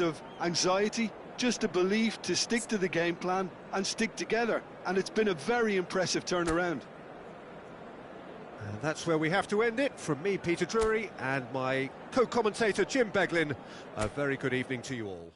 of anxiety, just a belief to stick to the game plan and stick together, and it's been a very impressive turnaround. And that's where we have to end it. From me, Peter Drury, and my co-commentator, Jim Beglin, a very good evening to you all.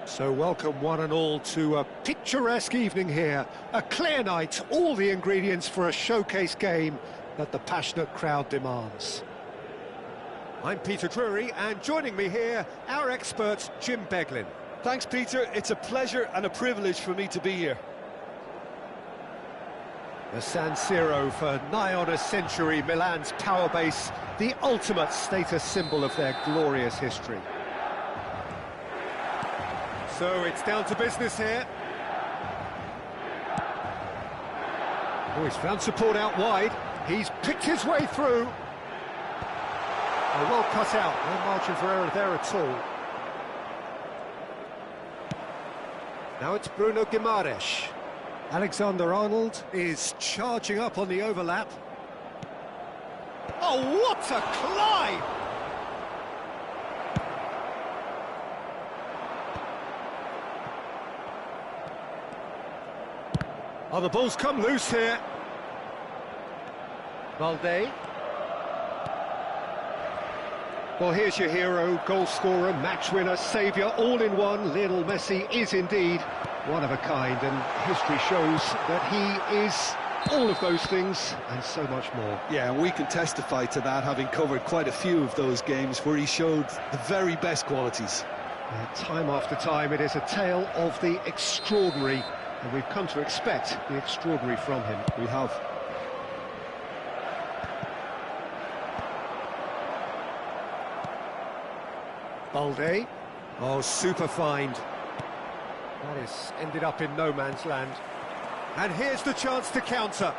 So welcome one and all to a picturesque evening here. A clear night, all the ingredients for a showcase game that the passionate crowd demands. I'm Peter Drury, and joining me here, our expert, Jim Beglin. Thanks, Peter. It's a pleasure and a privilege for me to be here. The San Siro for nigh on a century, Milan's power base, the ultimate status symbol of their glorious history. So it's down to business here. Oh, he's found support out wide. He's picked his way through. Oh, well cut out. No margin for error there at all. Now it's Bruno Guimaraes. Alexander-Arnold is charging up on the overlap. Oh, what a climb! Oh, the ball's come loose here. Valde. Well, here's your hero, goal scorer, match winner, saviour, all in one. Lionel Messi is indeed one of a kind, and history shows that he is all of those things and so much more. Yeah, and we can testify to that, having covered quite a few of those games where he showed the very best qualities. Time after time, it is a tale of the extraordinary, and we've come to expect the extraordinary from him. We have. Balde. Oh, super find. That is ended up in no man's land. And here's the chance to counter.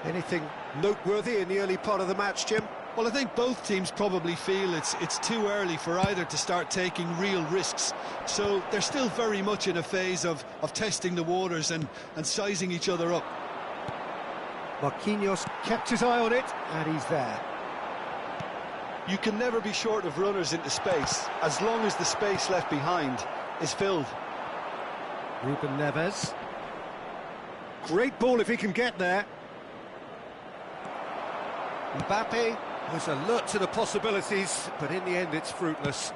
Anything noteworthy in the early part of the match, Jim? Well, I think both teams probably feel it's too early for either to start taking real risks. So they're still very much in a phase of testing the waters and sizing each other up. Marquinhos kept his eye on it, and he's there. You can never be short of runners into space, as long as the space left behind is filled. Ruben Neves. Great ball if he can get there. Mbappe was alert to the possibilities, but in the end it's fruitless.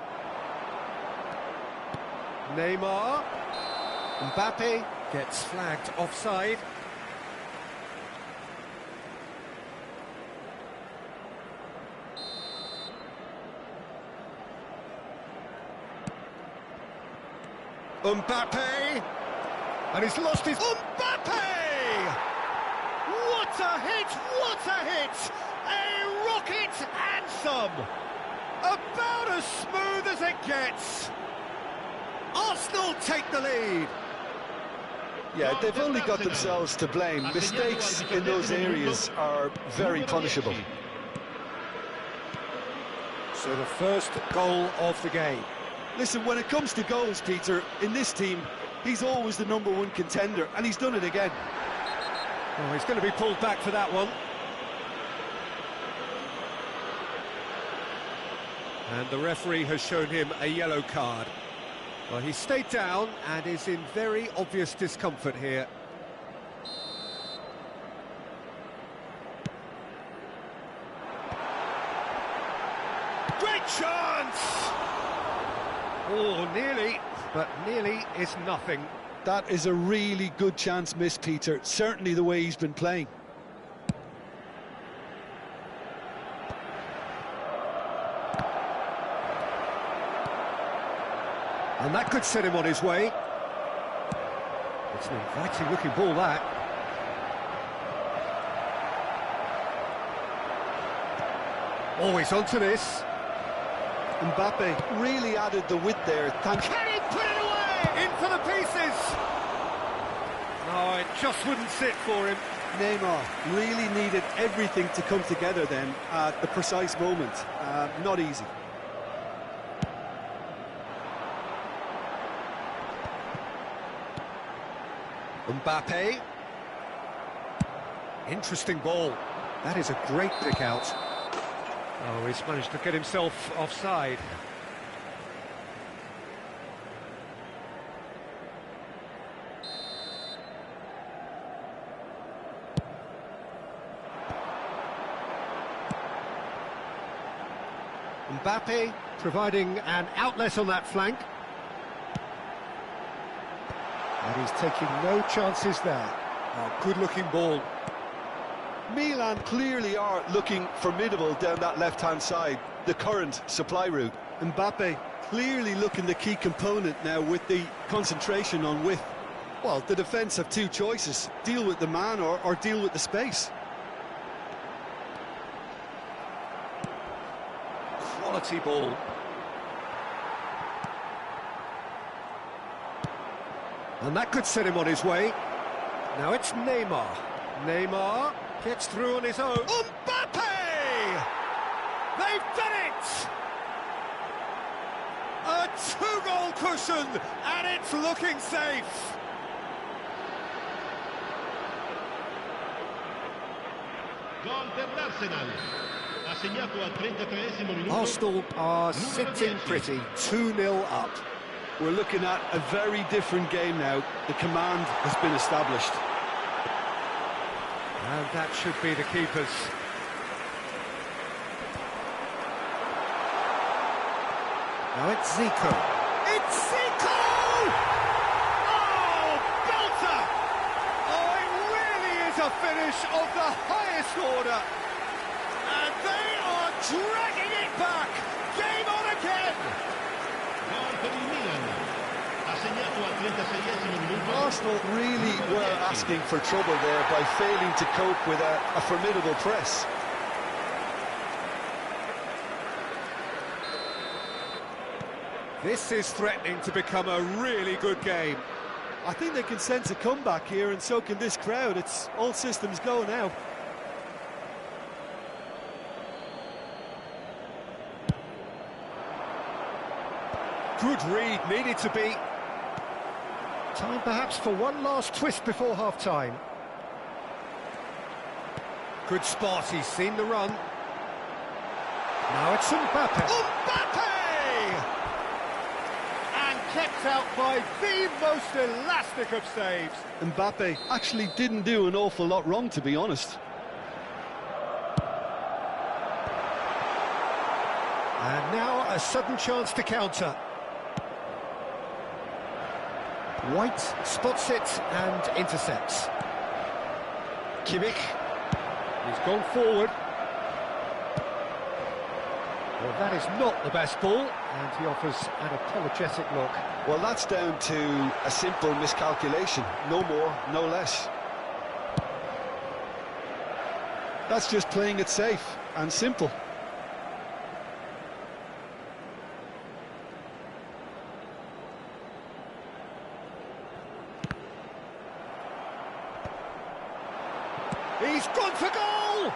Neymar. Mbappe gets flagged offside. Mbappe! And he's lost his... Mbappe! What a hit! What a hit! A rocket and some! About as smooth as it gets! Arsenal take the lead! Yeah, they've only got themselves to blame. Mistakes in those areas are very punishable. So the first goal of the game. Listen, when it comes to goals, Peter, in this team, he's always the #1 contender, and he's done it again. Oh, he's going to be pulled back for that one. And the referee has shown him a yellow card. Well, he stayed down and is in very obvious discomfort here. Great chance! Oh, nearly, but nearly is nothing. That is a really good chance missed, Peter. Certainly the way he's been playing. And that could set him on his way. It's an inviting looking ball, that. Always onto this. Mbappe really added the width there. Can he put it away? In for the pieces. No, it just wouldn't sit for him. Neymar really needed everything to come together then at the precise moment. Not easy. Mbappe. Interesting ball. That is a great pick out. Oh, he's managed to get himself offside. Mbappe providing an outlet on that flank. And he's taking no chances there. Oh, good-looking ball. Milan clearly are looking formidable down that left-hand side, the current supply route. Mbappe clearly looking the key component now with the concentration on width. Well, the defence have two choices, deal with the man or deal with the space. Quality ball. And that could set him on his way. Now it's Neymar. Neymar gets through on his own. Mbappe! They've done it! A two-goal cushion, and it's looking safe. Gol per l'Arsenal. Ha segnato al 33esimo minuto. Arsenal are sitting pretty, 2-0 up. We're looking at a very different game now. The command has been established. And that should be the keepers. Now it's Zico. It's Zico! Oh, belter! Oh, it really is a finish of the highest order. And they are dragging it back. Game on again. Gol per il Milan. Ha segnato al 36esimo minuto. Arsenal really were asking for trouble there by failing to cope with a formidable press. This is threatening to become a really good game. I think they can sense a comeback here, and so can this crowd. It's all systems go now. Good read, needed to be. Time perhaps for one last twist before half-time. Good spot, he's seen the run. Now it's Mbappe. Mbappe! And kept out by the most elastic of saves. Mbappe actually didn't do an awful lot wrong, to be honest. And now a sudden chance to counter. White spots it and intercepts. Kimmich. He's gone forward. Well, that is not the best ball, and he offers an apologetic look. Well, that's down to a simple miscalculation. No more, no less. That's just playing it safe and simple. He's gone for goal!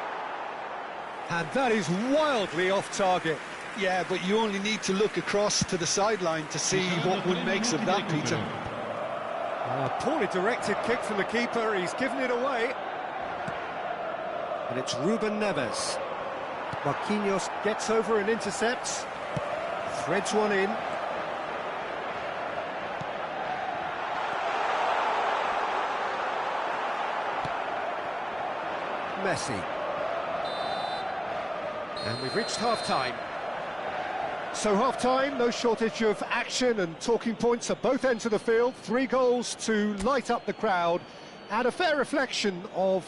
And that is wildly off target. Yeah, but you only need to look across to the sideline to see what one makes of that, Peter. A poorly directed kick from the keeper, he's given it away. And it's Ruben Neves. Marquinhos gets over and intercepts. Threads one in. Messi. And we've reached half-time. So half-time, no shortage of action and talking points at both ends of the field. 3 goals to light up the crowd, and a fair reflection of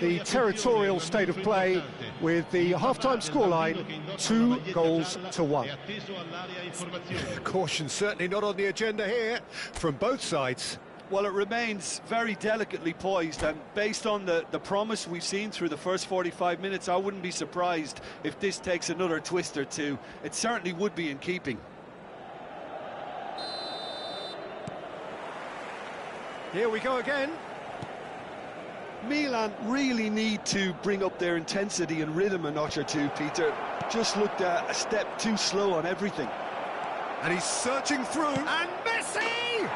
the territorial state of play, with the half-time scoreline 2-1. Caution certainly not on the agenda here from both sides. Well, it remains very delicately poised, and based on the promise we've seen through the first 45 minutes, I wouldn't be surprised if this takes another twist or two. It certainly would be in keeping. Here we go again. Milan really need to bring up their intensity and rhythm a notch or two, Peter. Just looked a step too slow on everything. And he's searching through, and Messi!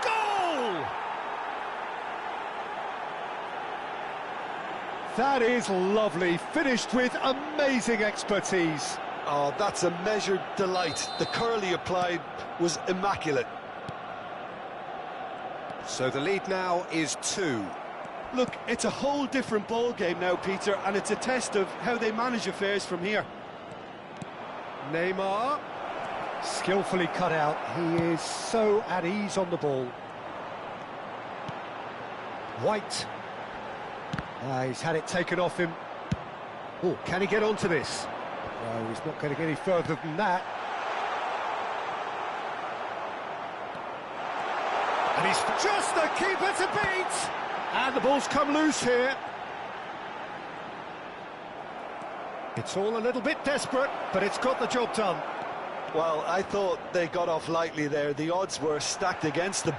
Goal! That is lovely, finished with amazing expertise. Oh, that's a measured delight. The curl he applied was immaculate. So the lead now is 2. Look, it's a whole different ball game now, Peter, and it's a test of how they manage affairs from here. Neymar, skillfully cut out. He is so at ease on the ball. White. He's had it taken off him. Oh, can he get onto this? No, he's not going to get any further than that. And he's just the keeper to beat! And the ball's come loose here. It's all a little bit desperate, but it's got the job done. Well, I thought they got off lightly there. The odds were stacked against them.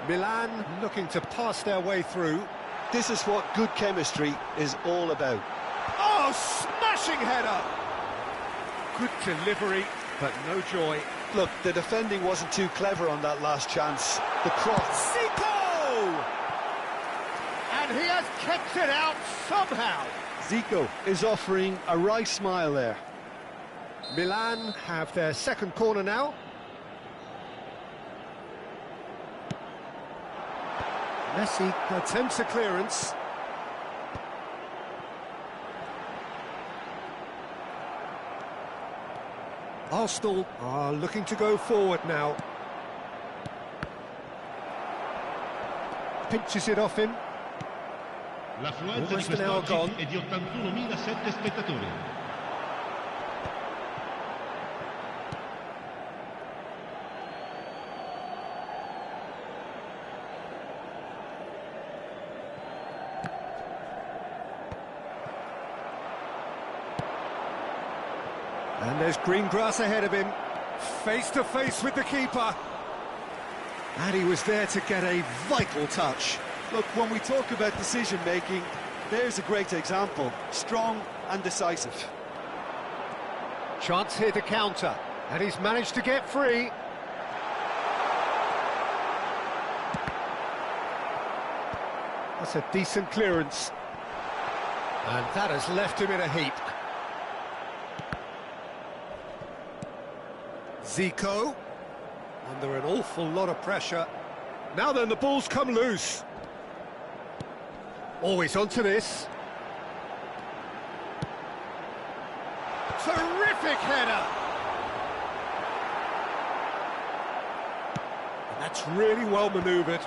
Milan looking to pass their way through. This is what good chemistry is all about. Oh, smashing header! Good delivery, but no joy. Look, the defending wasn't too clever on that last chance. The cross. Zico! And he has kept it out somehow. Zico is offering a wry smile there. Milan have their second corner now. Messi attempts a clearance. Arsenal are looking to go forward now. Pinches it off him. Almost an hour gone. È di 81.007 spettatori. And there's green grass ahead of him, face to face with the keeper. And he was there to get a vital touch. Look, when we talk about decision-making, there's a great example. Strong and decisive. Chance here to counter, and he's managed to get free. That's a decent clearance. And that has left him in a heap. Zico, under an awful lot of pressure. Now then, the ball's come loose. Always onto this. Terrific header! And that's really well manoeuvred.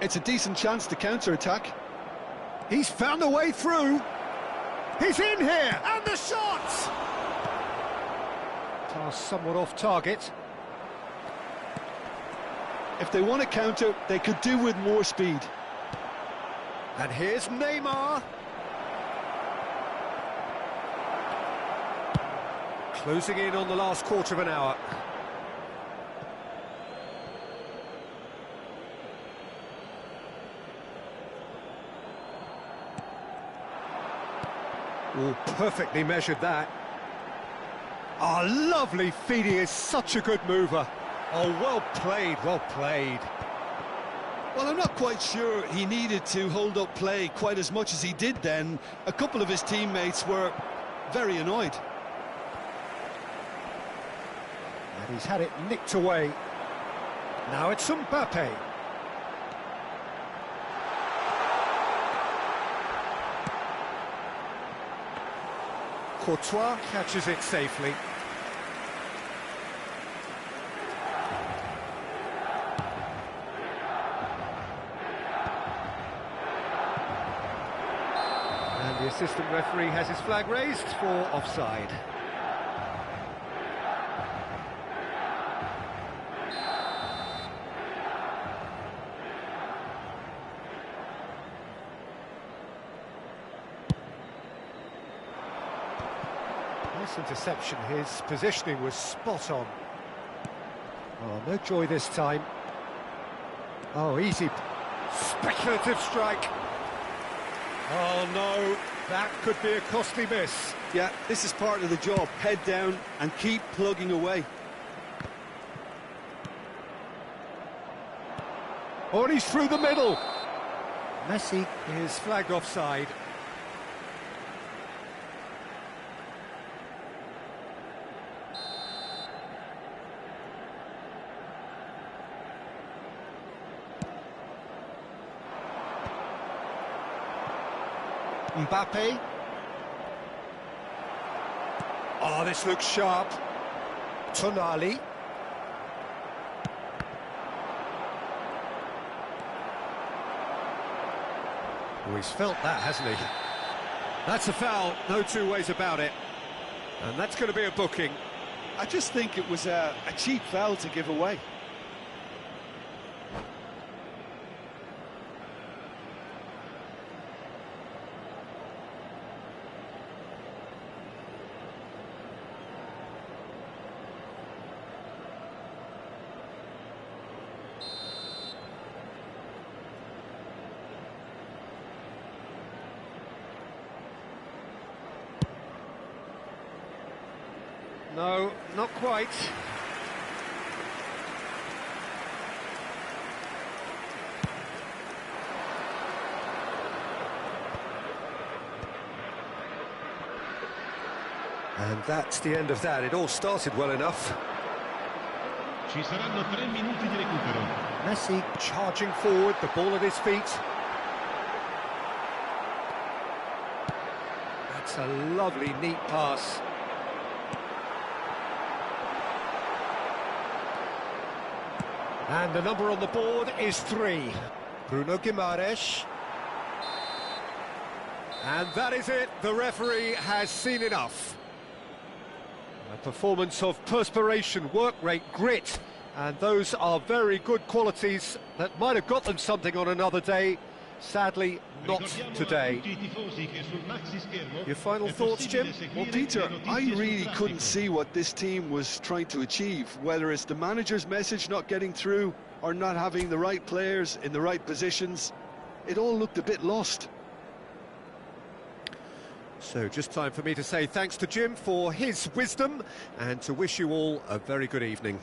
It's a decent chance to counter-attack. He's found a way through. He's in here, and the shot! Pass somewhat off target. If they want to counter, they could do with more speed. And here's Neymar. Closing in on the last quarter of an hour. Oh, perfectly measured that. Oh, lovely feed. He is such a good mover. Oh, well played, well played. Well, I'm not quite sure he needed to hold up play quite as much as he did then. A couple of his teammates were very annoyed. And he's had it nicked away. Now it's Mbappe. Courtois catches it safely. And the assistant referee has his flag raised for offside. Nice interception, his positioning was spot on. Oh, no joy this time. Oh, easy. Speculative strike. Oh no, that could be a costly miss. Yeah, this is part of the job. Head down and keep plugging away. Oh, and he's through the middle. Messi is flagged offside. Mbappe. Oh, this looks sharp. Tonali. Oh, he's felt that, hasn't he? That's a foul, no two ways about it. And that's going to be a booking. I just think it was a cheap foul to give away. No, not quite. And that's the end of that. It all started well enough. Ci saranno 3 minuti di recupero. Messi charging forward, the ball at his feet. That's a lovely, neat pass. And the number on the board is 3. Bruno Guimaraes. And that is it. The referee has seen enough. A performance of perspiration, work rate, grit. And those are very good qualities that might have got them something on another day. Sadly, not today. Your final thoughts, Jim? Well, Peter, I really couldn't see what this team was trying to achieve, whether it's the manager's message not getting through or not having the right players in the right positions. It all looked a bit lost. So just time for me to say thanks to Jim for his wisdom and to wish you all a very good evening.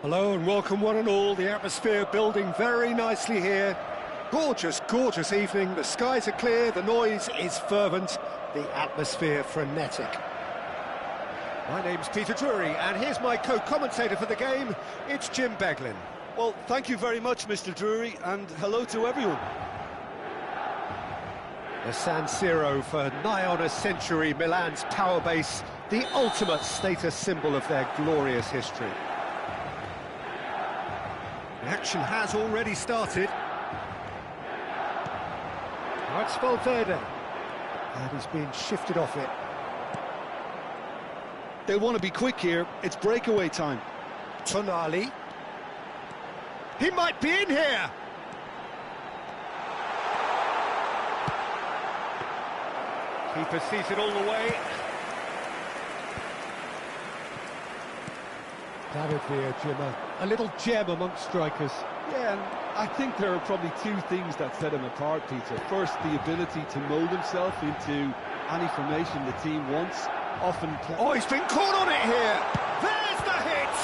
Hello and welcome one and all. The atmosphere building very nicely here. Gorgeous, gorgeous evening. The skies are clear, the noise is fervent, the atmosphere frenetic. My name's Peter Drury, and here's my co-commentator for the game. It's Jim Beglin. Well, thank you very much, Mr. Drury, and hello to everyone. The San Siro for nigh on a century, Milan's power base, the ultimate status symbol of their glorious history. The action has already started. That's Valverde. And he's been shifted off it. They want to be quick here. It's breakaway time. Tonali. He might be in here. Keeper sees it all the way. David Villa, Jimmer. A little gem amongst strikers. Yeah, and I think there are probably two things that set him apart, Peter. First, the ability to mould himself into any formation the team wants. Oh, he's been caught on it here. There's the hit.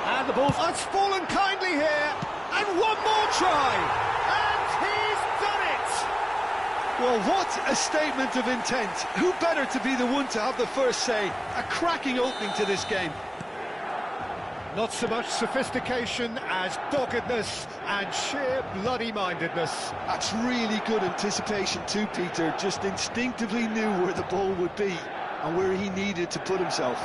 And the ball's fallen kindly here. And one more try. And he's done it. Well, what a statement of intent. Who better to be the one to have the first say? A cracking opening to this game. Not so much sophistication as doggedness and sheer bloody-mindedness. That's really good anticipation too, Peter. Just instinctively knew where the ball would be and where he needed to put himself.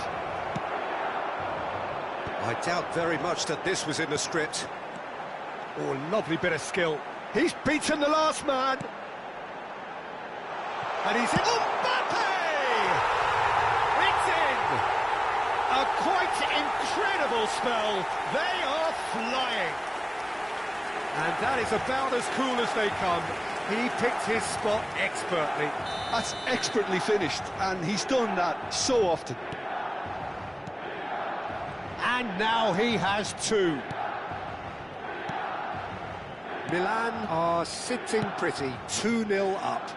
I doubt very much that this was in the script. Oh, lovely bit of skill. He's beaten the last man. And he's in. Mbappe! It's in! A quite incredible spell. They are flying. And that is about as cool as they come. He picked his spot expertly. That's expertly finished, and he's done that so often. And now he has two. Milan are sitting pretty, 2-0 up.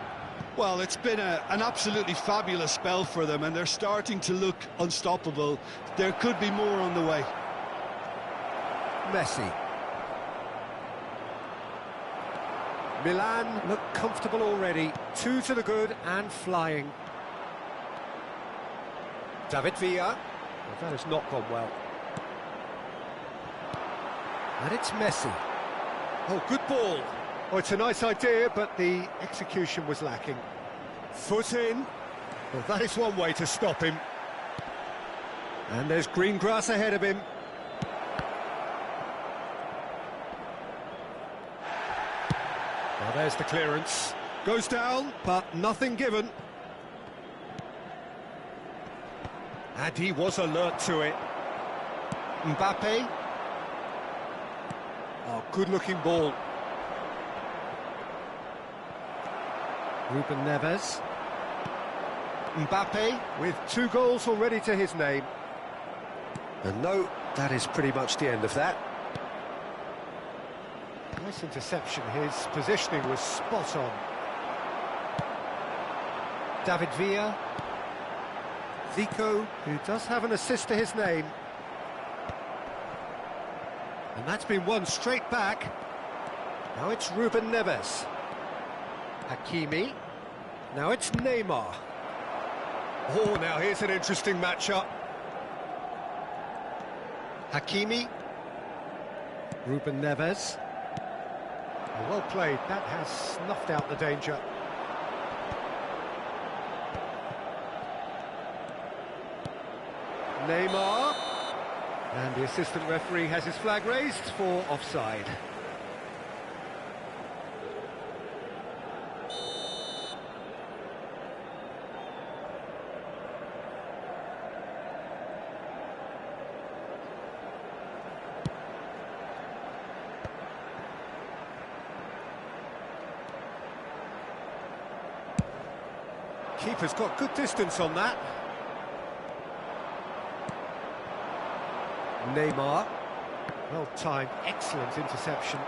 Well, it's been an absolutely fabulous spell for them, and they're starting to look unstoppable. There could be more on the way. Messi. Milan look comfortable already. 2 to the good and flying. David Villa. Well, that has not gone well. And it's Messi. Oh, good ball. Oh, it's a nice idea, but the execution was lacking. Foot in. Well, that is one way to stop him. And there's green grass ahead of him. Well, there's the clearance. Goes down, but nothing given. And he was alert to it. Mbappe. Oh, good-looking ball. Ruben Neves. Mbappe with 2 goals already to his name. And no, that is pretty much the end of that. Nice interception. His positioning was spot on. David Villa. Zico, who does have an assist to his name. And that's been won straight back. Now it's Ruben Neves. Hakimi. Now it's Neymar. Oh, now here's an interesting matchup. Hakimi. Ruben Neves. Oh, well played. That has snuffed out the danger. Neymar. And the assistant referee has his flag raised for offside. Keeper's got good distance on that. Neymar. Well timed, excellent interception.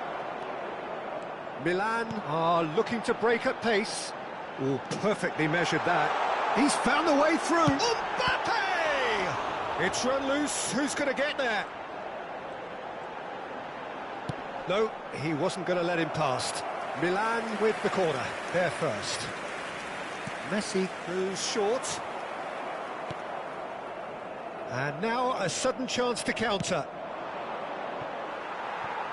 Milan are looking to break at pace. Oh, perfectly measured that. He's found the way through. Mbappe! It's run loose. Who's going to get there? No, he wasn't going to let him past. Milan with the corner. They're first. Messi goes short. And now a sudden chance to counter.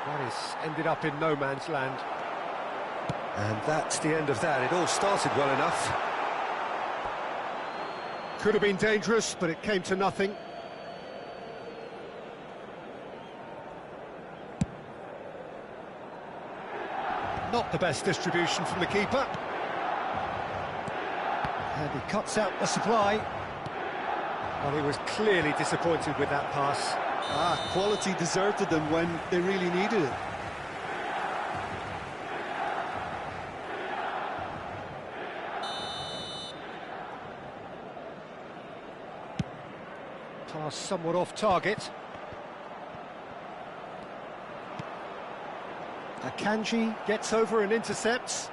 That has ended up in no man's land. And that's the end of that. It all started well enough. Could have been dangerous, but it came to nothing. Not the best distribution from the keeper. And he cuts out the supply. But he was clearly disappointed with that pass. Quality deserted them when they really needed it. Pass somewhat off target. Akanji gets over and intercepts.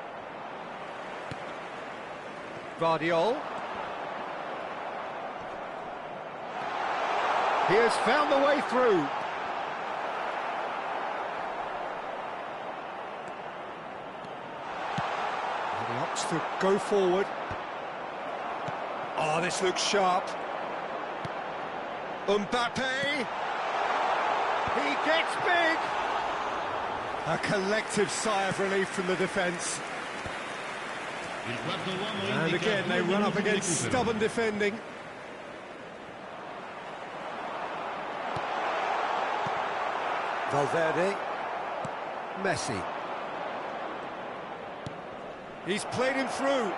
Guardiol. He has found the way through. And he opts to go forward. Oh, this looks sharp. Mbappe. He gets big. A collective sigh of relief from the defence. And again, they run up against stubborn defending. Valverde. Messi. He's played him through.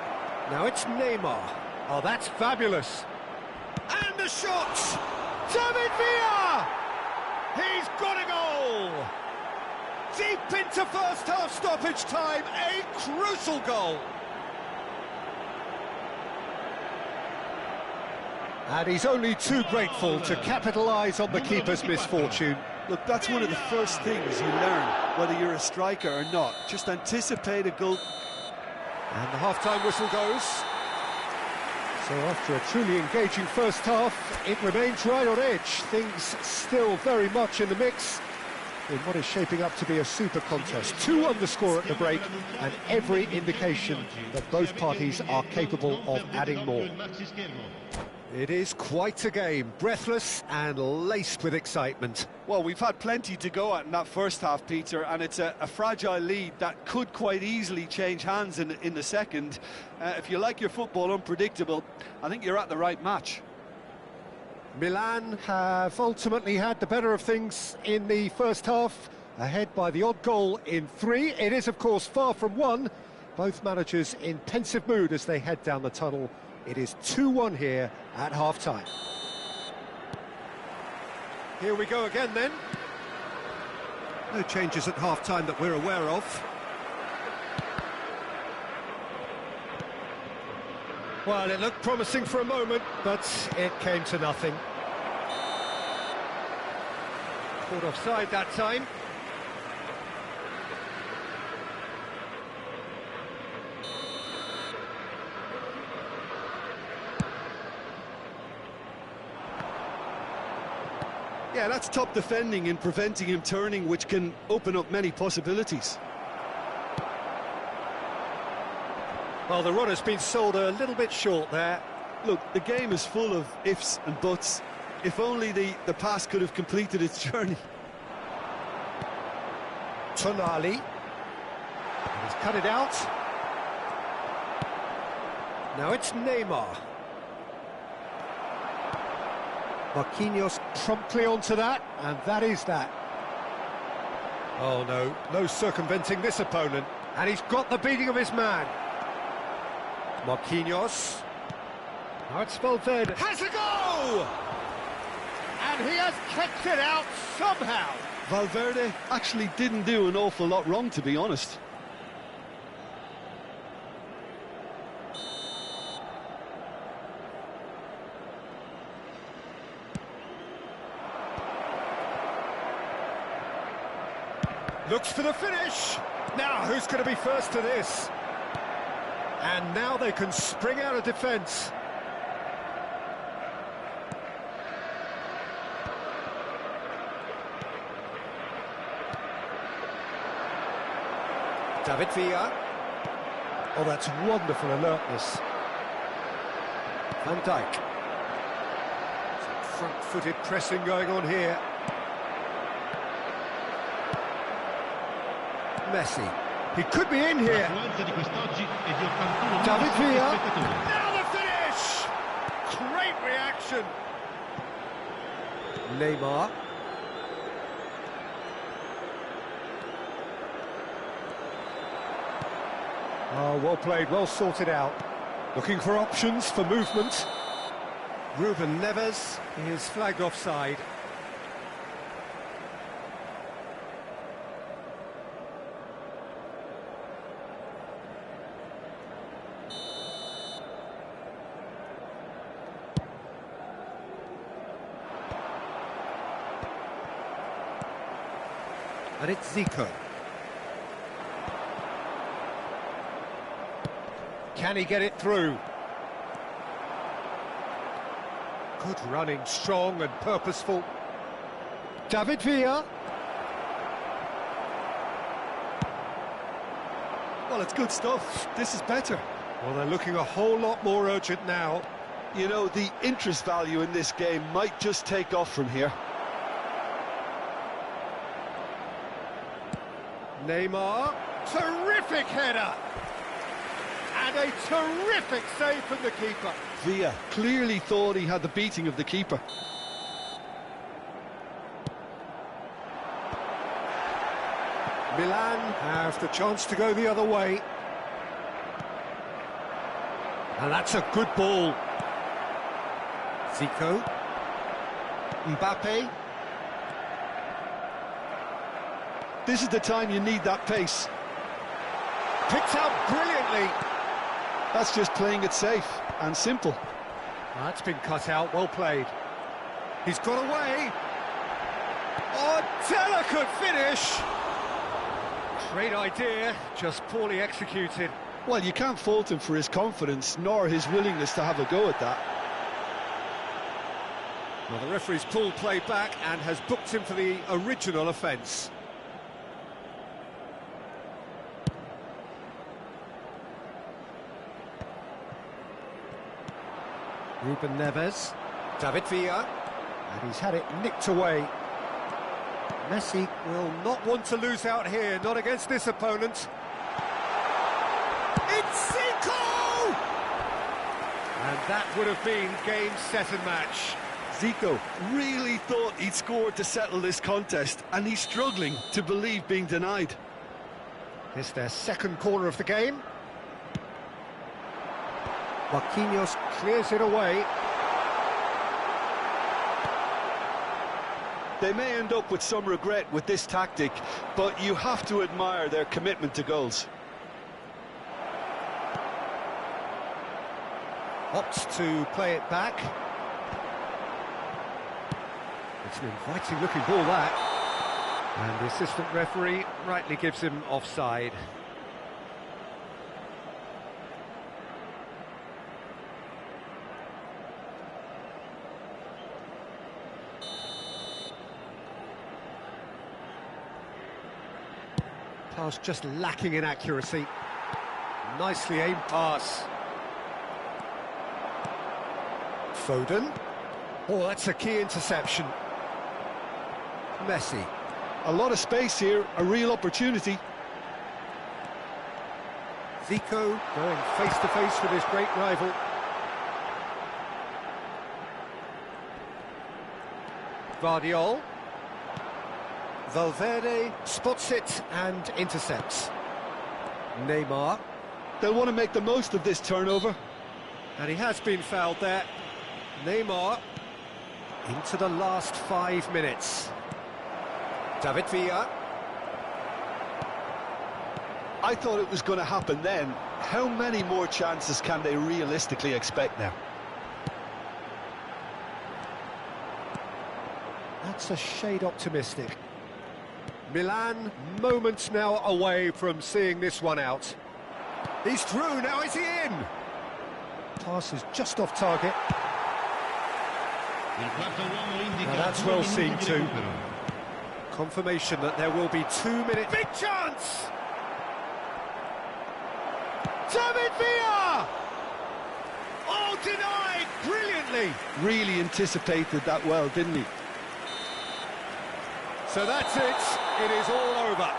Now it's Neymar. Oh, that's fabulous. And the shot! David Villa! He's got a goal! Deep into first half stoppage time, a crucial goal. And he's only too grateful to capitalise on the keeper's misfortune. Look, that's one of the first things you learn, whether you're a striker or not. Just anticipate a goal. And the half-time whistle goes. So after a truly engaging first half, it remains right on edge. Things still very much in the mix in what is shaping up to be a super contest. 2-1 the score at the break, and every indication that both parties are capable of adding more. It is quite a game, breathless and laced with excitement. Well, we've had plenty to go at in that first half, Peter, and it's a fragile lead that could quite easily change hands in the second. If you like your football unpredictable, I think you're at the right match. Milan have ultimately had the better of things in the first half, ahead by the odd goal in 3. It is, of course, far from 1. Both managers in pensive mood as they head down the tunnel. It is 2-1 here at half-time. Here we go again, then. No changes at half-time that we're aware of. Well, it looked promising for a moment, but it came to nothing. Caught offside that time. Yeah, that's top defending in preventing him turning, which can open up many possibilities. Well, the run has been sold a little bit short there. Look, the game is full of ifs and buts. If only the pass could have completed its journey. Tonali. He's cut it out. Now it's Neymar. Marquinhos promptly onto that, and that is that. Oh no, no circumventing this opponent. And he's got the beating of his man. Marquinhos. Now it's Valverde. Has a go! And he has kept it out somehow. Valverde actually didn't do an awful lot wrong, to be honest. Looks for the finish. Now, who's going to be first to this? And now they can spring out of defence. David Villa. Oh, that's wonderful alertness. Van Dijk. Some front-footed pressing going on here. Messi. He could be in here. David Villa. Now the finish! Great reaction. Neymar. Oh, well played, well sorted out. Looking for options for movement. Ruben Neves is flagged offside. And it's Zico. Can he get it through? Good running, strong and purposeful. David Villa. Well, it's good stuff. This is better. Well, they're looking a whole lot more urgent now. You know, the interest value in this game might just take off from here. Neymar, terrific header! And a terrific save from the keeper. Villa clearly thought he had the beating of the keeper. Milan have the chance to go the other way. And that's a good ball. Zico. Mbappe. This is the time you need that pace. Picked out brilliantly. That's just playing it safe and simple. That's been cut out, well played. He's got away. Oh, delicate finish. Great idea, just poorly executed. Well, you can't fault him for his confidence, nor his willingness to have a go at that. Well, the referee's pulled play back and has booked him for the original offence. Ruben Neves, David Villa, and he's had it nicked away. Messi will not want to lose out here, not against this opponent. It's Zico! And that would have been game, set and match. Zico really thought he'd scored to settle this contest, and he's struggling to believe being denied. It's their second corner of the game. Marquinhos clears it away. They may end up with some regret with this tactic, but you have to admire their commitment to goals. Opts to play it back. It's an inviting looking ball, that. And the assistant referee rightly gives him offside. Pass just lacking in accuracy. Nicely aimed pass. Foden. Oh, that's a key interception. Messi. A lot of space here, a real opportunity. Zico going face-to-face with his great rival. Guardiola. Valverde spots it and intercepts. Neymar. They'll want to make the most of this turnover. And he has been fouled there. Neymar into the last 5 minutes. David Villa. I thought it was going to happen then. How many more chances can they realistically expect now? That's a shade optimistic. Milan moments now away from seeing this one out. He's through, now is he in? Pass is just off target. Now that's well seen too. Confirmation that there will be 2 minutes. Big chance! David Villa! Oh, denied brilliantly. Really anticipated that well, didn't he? So that's it. It is all over.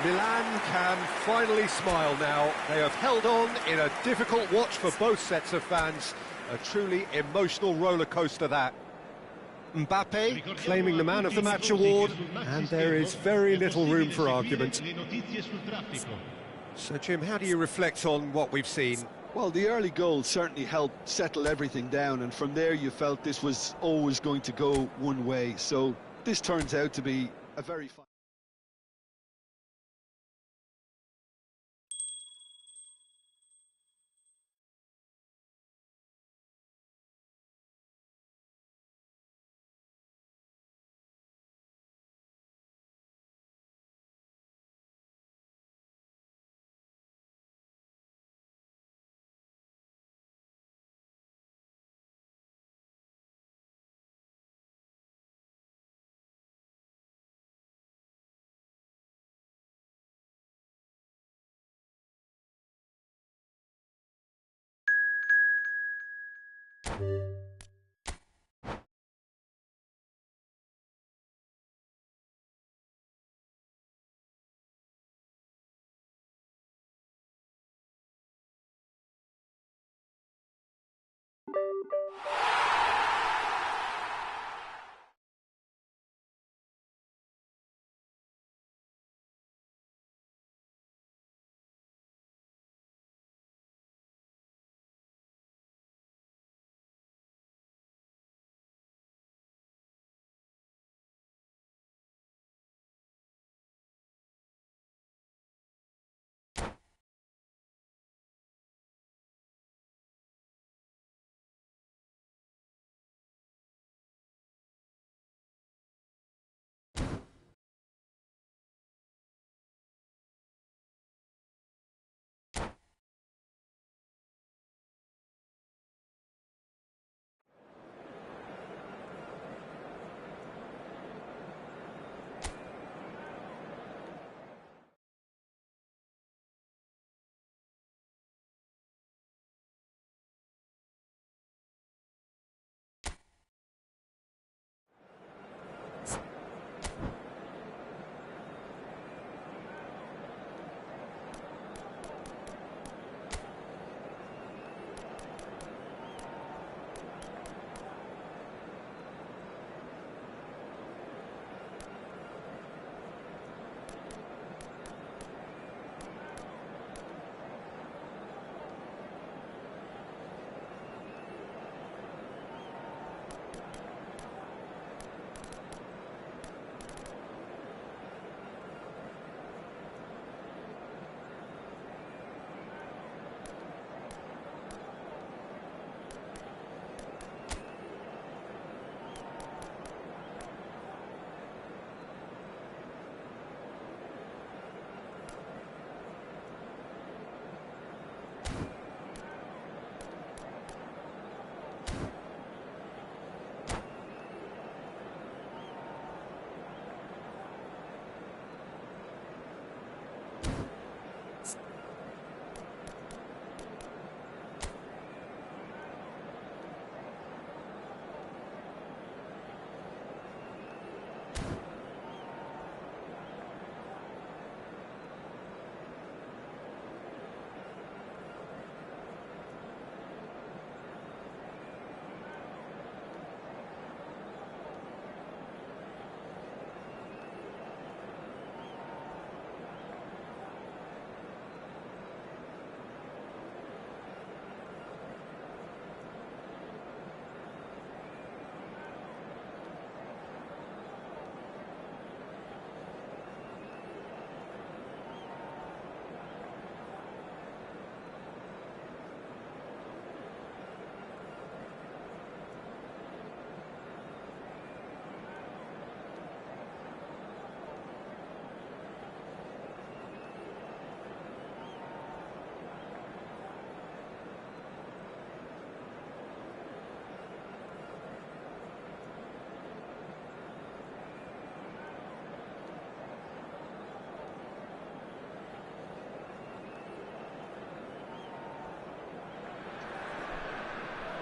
Milan can finally smile now. They have held on in a difficult watch for both sets of fans. A truly emotional roller coaster, that. Mbappe claiming the Man of the Match award, and there is very little room for argument. So, Jim, how do you reflect on what we've seen? Well, the early goal certainly helped settle everything down, and from there you felt this was always going to go one way. So this turns out to be a very fine...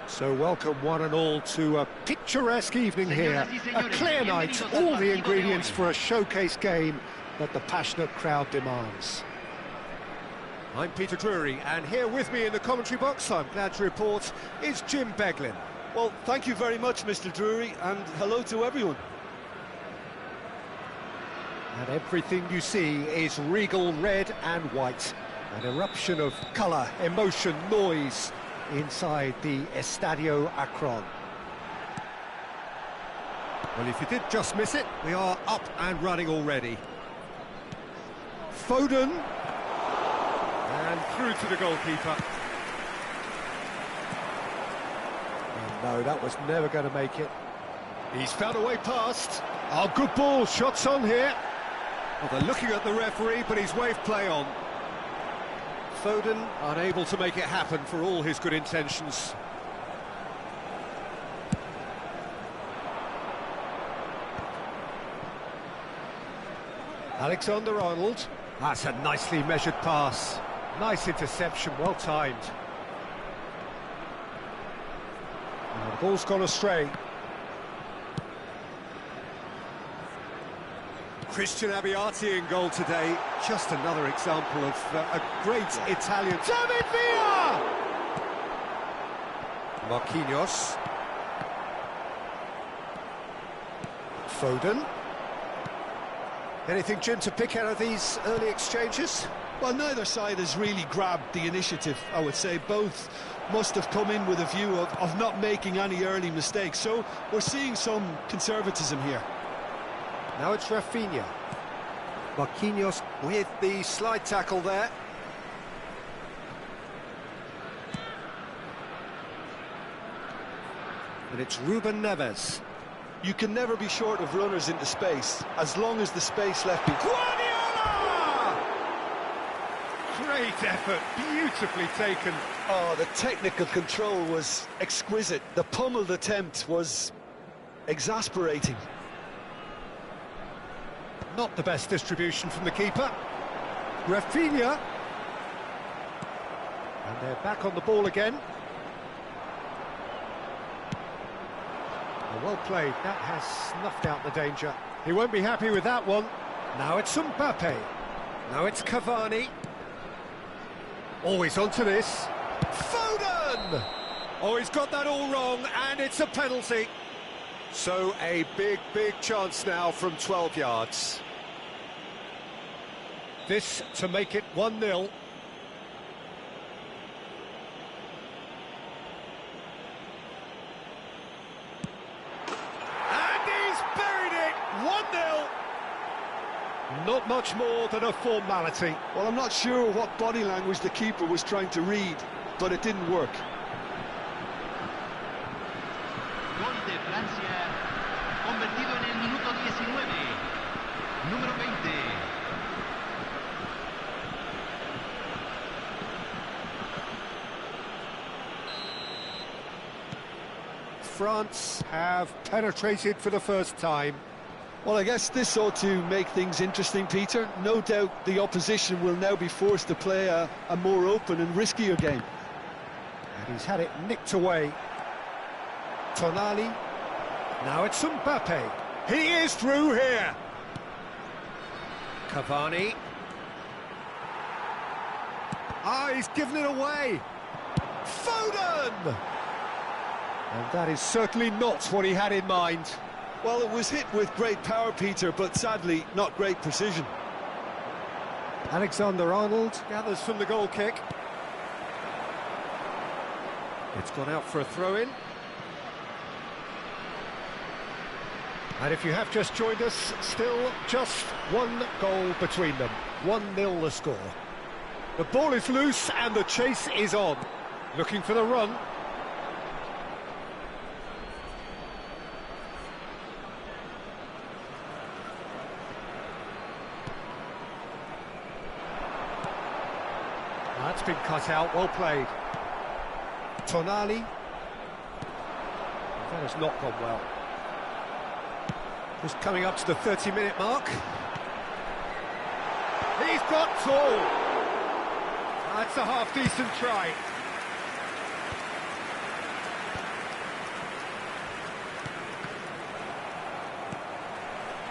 So welcome one and all to a picturesque evening here, a clear night, all the ingredients for a showcase game that the passionate crowd demands. I'm Peter Drury, and here with me in the commentary box, I'm glad to report, is Jim Beglin. Well, thank you very much, Mr. Drury, and hello to everyone. And everything you see is regal red and white. An eruption of colour, emotion, noise inside the Estadio Akron. Well, if you did just miss it, we are up and running already. Foden. And through to the goalkeeper. Oh, no, that was never going to make it. He's found a way past. Oh, good ball, shots on here. Well, they're looking at the referee, but he's waved play on. Foden unable to make it happen for all his good intentions. Alexander-Arnold. That's a nicely measured pass. Nice interception, well timed. And the ball's gone astray. Christian Abbiati in goal today. Just another example of a great Italian. David Villa! Marquinhos. Foden. Anything, Jim, to pick out of these early exchanges? Well, neither side has really grabbed the initiative, I would say. Both must have come in with a view of not making any early mistakes. So we're seeing some conservatism here. Now it's Rafinha. Marquinhos with the slide tackle there. And it's Ruben Neves. You can never be short of runners into space, as long as the space left behind. Guardiola! Great effort, beautifully taken. Oh, the technical control was exquisite. The pummeled attempt was exasperating. Not the best distribution from the keeper. Rafinha. And they're back on the ball again. Well played, that has snuffed out the danger. He won't be happy with that one. Now it's Mbappe. Now it's Cavani. Always onto this. Foden! Oh, he's got that all wrong, and it's a penalty. So a big chance now from 12 yards. This to make it 1-0. Not much more than a formality. Well, I'm not sure what body language the keeper was trying to read, but it didn't work. Gol de Francia, convertido en el minuto 19, número 20. France have penetrated for the first time. Well, I guess this ought to make things interesting, Peter. No doubt the opposition will now be forced to play a more open and riskier game. And he's had it nicked away. Tonali. Now it's Mbappe. He is through here. Cavani. Ah, he's given it away. Foden! And that is certainly not what he had in mind. Well, it was hit with great power, Peter, but sadly not great precision. Alexander-Arnold gathers from the goal kick. It's gone out for a throw-in. And if you have just joined us, still just one goal between them. 1-0 the score. The ball is loose and the chase is on. Looking for the run. That's been cut out, well played. Tonali. That has not gone well. Just coming up to the 30-minute mark. He's got tall. That's a half-decent try.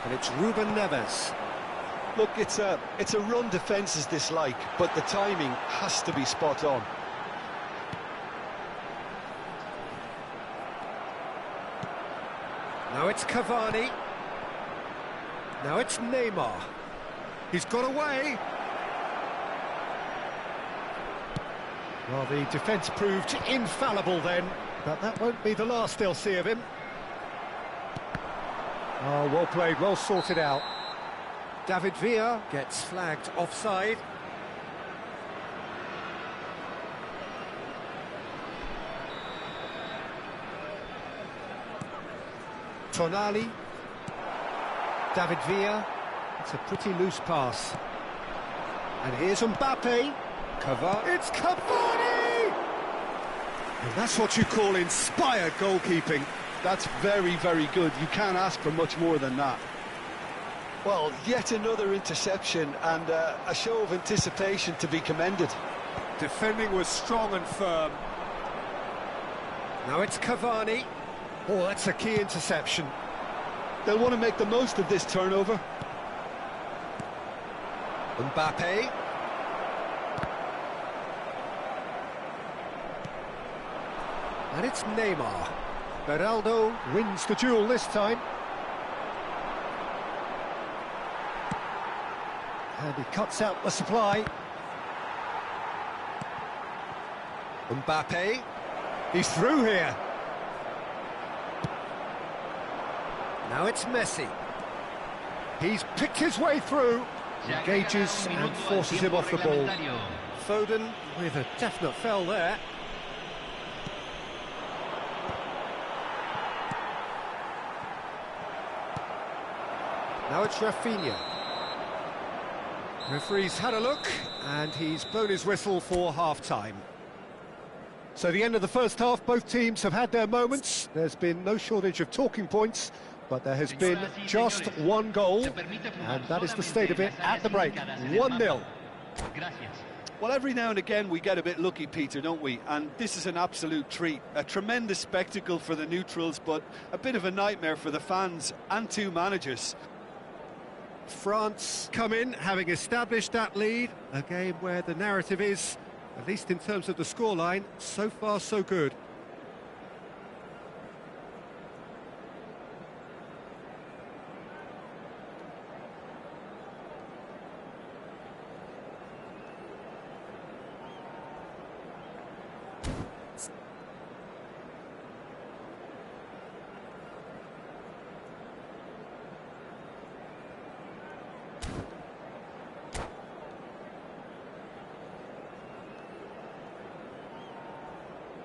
And it's Ruben Neves. Look, it's a run defence is dislike, but the timing has to be spot on. Now it's Cavani. Now it's Neymar. He's got away. Well, the defence proved infallible then, but that won't be the last they'll see of him. Oh, well played, well sorted out. David Villa gets flagged offside. Tonali. David Villa. It's a pretty loose pass. And here's Mbappe. It's Cavani! And that's what you call inspired goalkeeping. That's very, very good. You can't ask for much more than that. Well, yet another interception and a show of anticipation to be commended. Defending was strong and firm. Now it's Cavani. Oh, that's a key interception. They'll want to make the most of this turnover. Mbappe. And it's Neymar. Beraldo wins the duel this time. And he cuts out the supply. Mbappe. He's through here. Now it's Messi. He's picked his way through. Engages and forces him off the ball. Foden with a definite foul there. Now it's Rafinha. Referee's had a look, and he's blown his whistle for half-time. So the end of the first half, both teams have had their moments. There's been no shortage of talking points, but there has been just one goal, and that is the state of it at the break. 1-0. Well, every now and again we get a bit lucky, Peter, don't we? And this is an absolute treat. A tremendous spectacle for the neutrals, but a bit of a nightmare for the fans and two managers. France come in, having established that lead. A game where the narrative is, at least in terms of the scoreline, so far so good.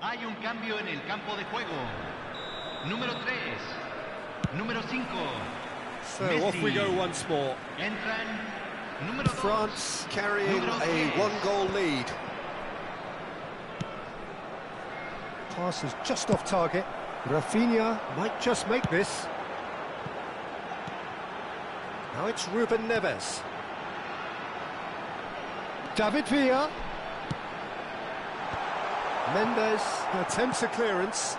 Hay un cambio en el campo de juego. Número 3. Número 5. So Messi. Off we go once more. Entran número 2. France carrying a one-goal lead. Pass is just off target. Rafinha might just make this. Now it's Ruben Neves. David Villa. Mendes attempts a clearance.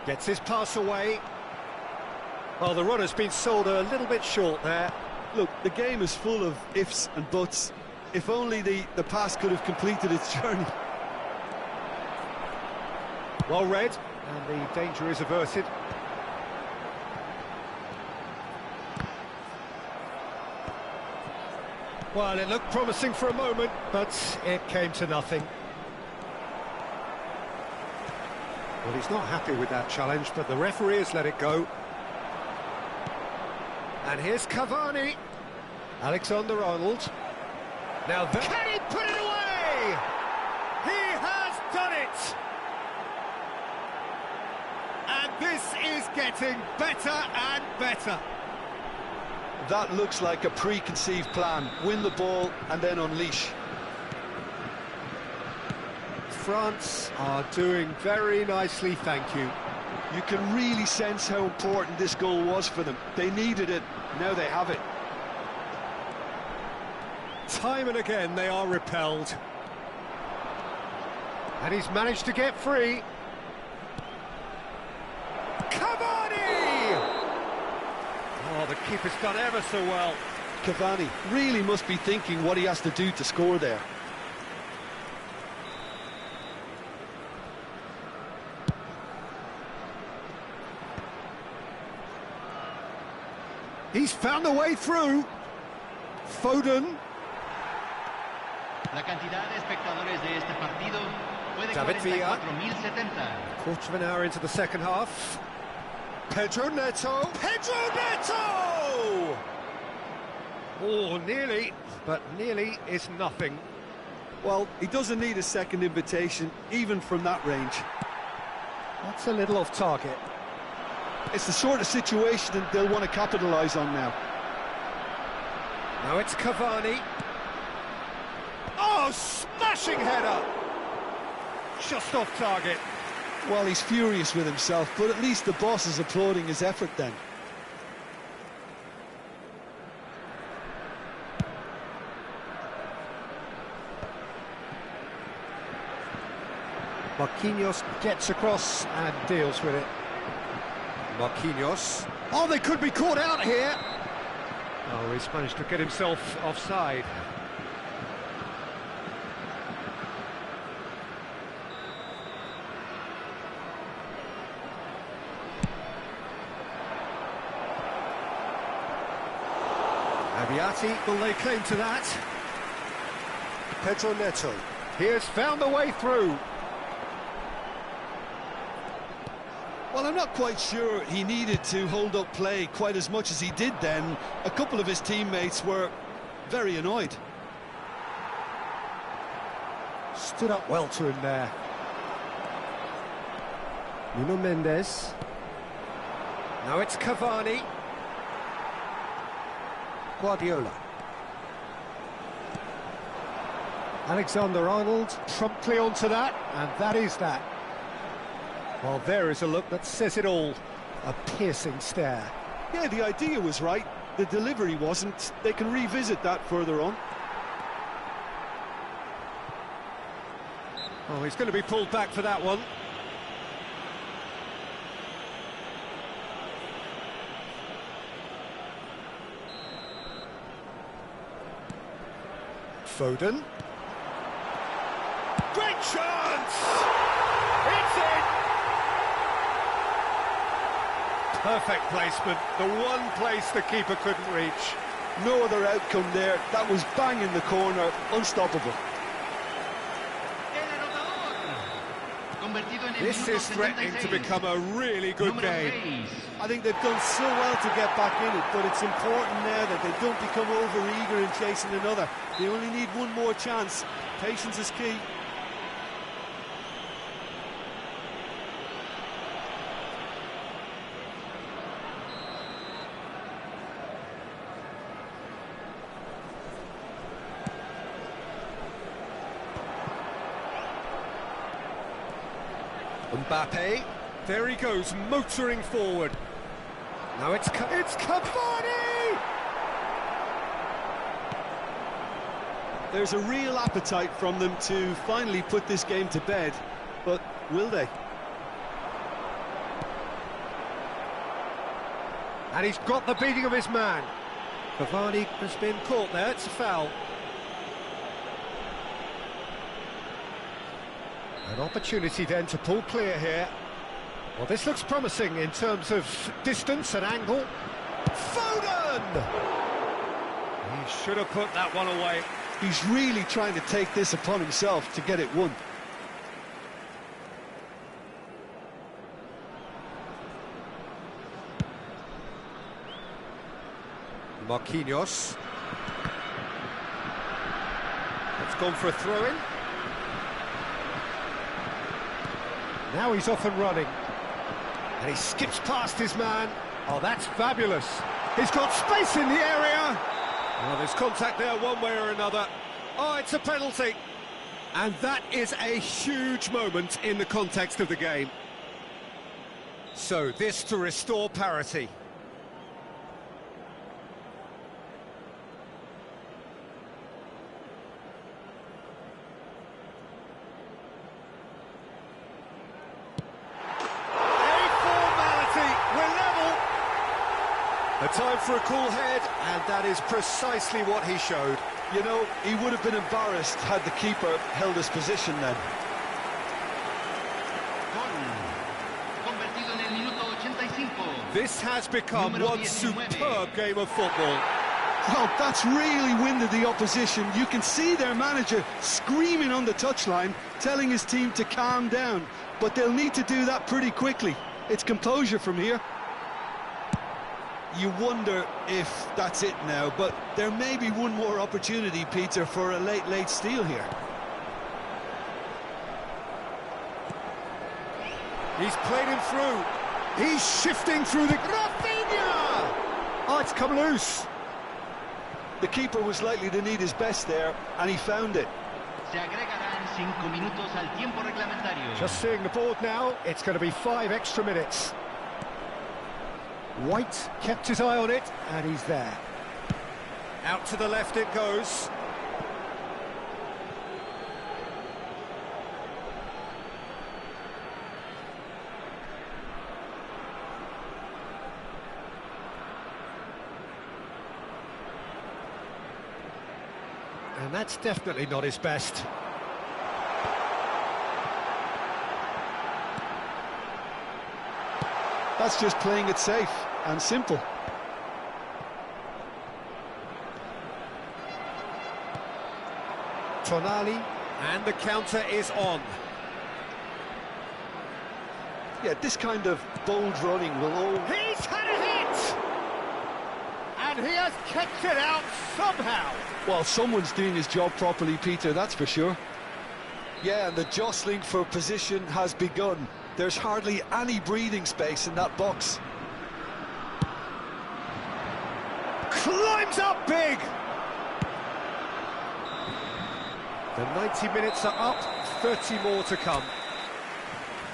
Gets his pass away. Well, the run has been sold a little bit short there. Look, the game is full of ifs and buts. If only the pass could have completed its journey. Well read, and the danger is averted. Well, it looked promising for a moment, but it came to nothing. Well, he's not happy with that challenge, but the referee has let it go. And here's Cavani. Alexander-Arnold. Now, can he put it away? He has done it! And this is getting better and better. That looks like a preconceived plan. Win the ball and then unleash. France are doing very nicely, thank you. You can really sense how important this goal was for them. They needed it, now they have it. Time and again they are repelled. And he's managed to get free. Cavani! Oh, the keeper's done ever so well. Cavani really must be thinking what he has to do to score there. He's found a way through. Foden. La cantidad de espectadores de este partido fue de David Villa. 44.070. Quarter of an hour into the second half. Pedro Neto! Pedro Neto! Oh, nearly, but nearly is nothing. Well, he doesn't need a second invitation, even from that range. That's a little off target. It's the sort of situation that they'll want to capitalise on now. Now it's Cavani. Oh, smashing header! Just off target. Well, he's furious with himself, but at least the boss is applauding his effort then. Marquinhos gets across and deals with it. Marquinhos. Oh, they could be caught out here. Oh, he's managed to get himself offside. Abiati will lay claim to that. Pedro Neto. He has found a way through. Well, I'm not quite sure he needed to hold up play quite as much as he did then. A couple of his teammates were very annoyed. Stood up well to him there. Nuno Mendes. Now it's Cavani. Guardiola. Alexander-Arnold promptly onto that, and that is that. Well, there is a look that says it all. A piercing stare. Yeah, the idea was right. The delivery wasn't. They can revisit that further on. Oh, he's going to be pulled back for that one. Foden. Great chance! It's in! Perfect placement, the one place the keeper couldn't reach. No other outcome there. That was bang in the corner, unstoppable. This is threatening to become a really good game. I think they've done so well to get back in it, but it's important now that they don't become over-eager in chasing another. They only need one more chance. Patience is key. Mbappe, there he goes, motoring forward. Now it's Cavani! There's a real appetite from them to finally put this game to bed, but will they? And he's got the beating of his man. Cavani has been caught there, it's a foul. An opportunity then to pull clear here. Well, this looks promising in terms of distance and angle. Foden! He should have put that one away. He's really trying to take this upon himself to get it won. Marquinhos. It's gone for a throw-in. Now he's off and running. And he skips past his man. Oh, that's fabulous. He's got space in the area. Well, there's contact there one way or another. Oh, it's a penalty. And that is a huge moment in the context of the game. So, this to restore parity. A time for a cool head, and that is precisely what he showed. You know, he would have been embarrassed had the keeper held his position then. This has become one superb game of football. Well, that's really winded the opposition. You can see their manager screaming on the touchline, telling his team to calm down. But they'll need to do that pretty quickly. It's composure from here. You wonder if that's it now, but there may be one more opportunity, Peter, for a late steal here. He's played him through. He's shifting through the... Rafinha! Oh, it's come loose. The keeper was likely to need his best there, and he found it. Se agregarán 5 minutos al tiempo reglamentario. Just seeing the board now, it's going to be 5 extra minutes. White kept his eye on it, and he's there. Out to the left it goes. And that's definitely not his best. That's just playing it safe and simple. Tonali, and the counter is on. Yeah, this kind of bold running will all... He's had a hit! And he has kept it out somehow. Well, someone's doing his job properly, Peter, that's for sure. Yeah, and the jostling for position has begun. There's hardly any breathing space in that box. Climbs up big! The 90 minutes are up, 30 more to come.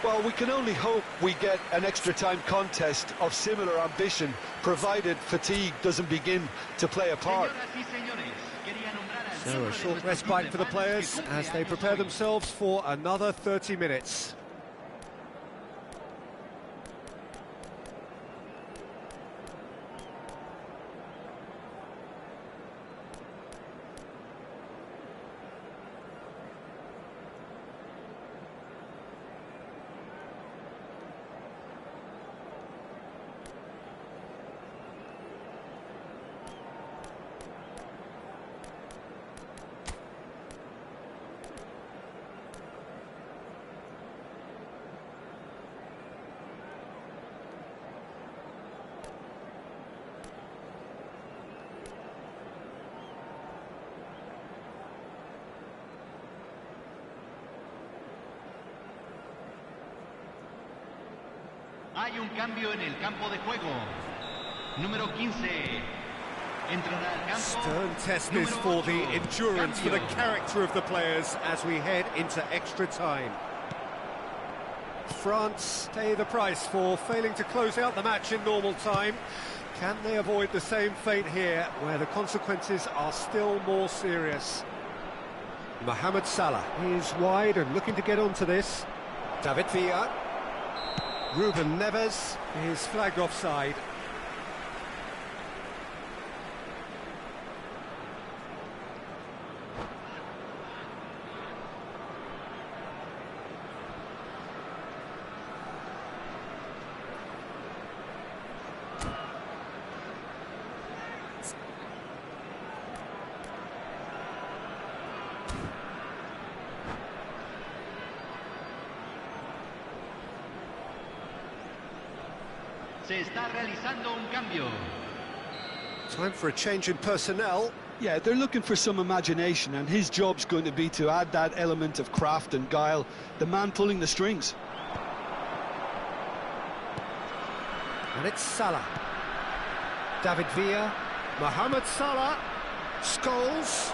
Well, we can only hope we get an extra time contest of similar ambition, provided fatigue doesn't begin to play a part. So a short respite for the players as they prepare themselves for another 30 minutes. Hay un cambio en el campo de juego. Número 15. Entrará al campo. Stern test this for the endurance, for the character of the players as we head into extra time. France pay the price for failing to close out the match in normal time. Can they avoid the same fate here, where the consequences are still more serious? Mohamed Salah is wide and looking to get onto this. David Villa. Ruben Neves is flagged offside. Se está realizando un cambio. Time for a change in personnel. Yeah, they're looking for some imagination, and his job's going to be to add that element of craft and guile, the man pulling the strings. And it's Salah. David Villa. Mohamed Salah. Scholes.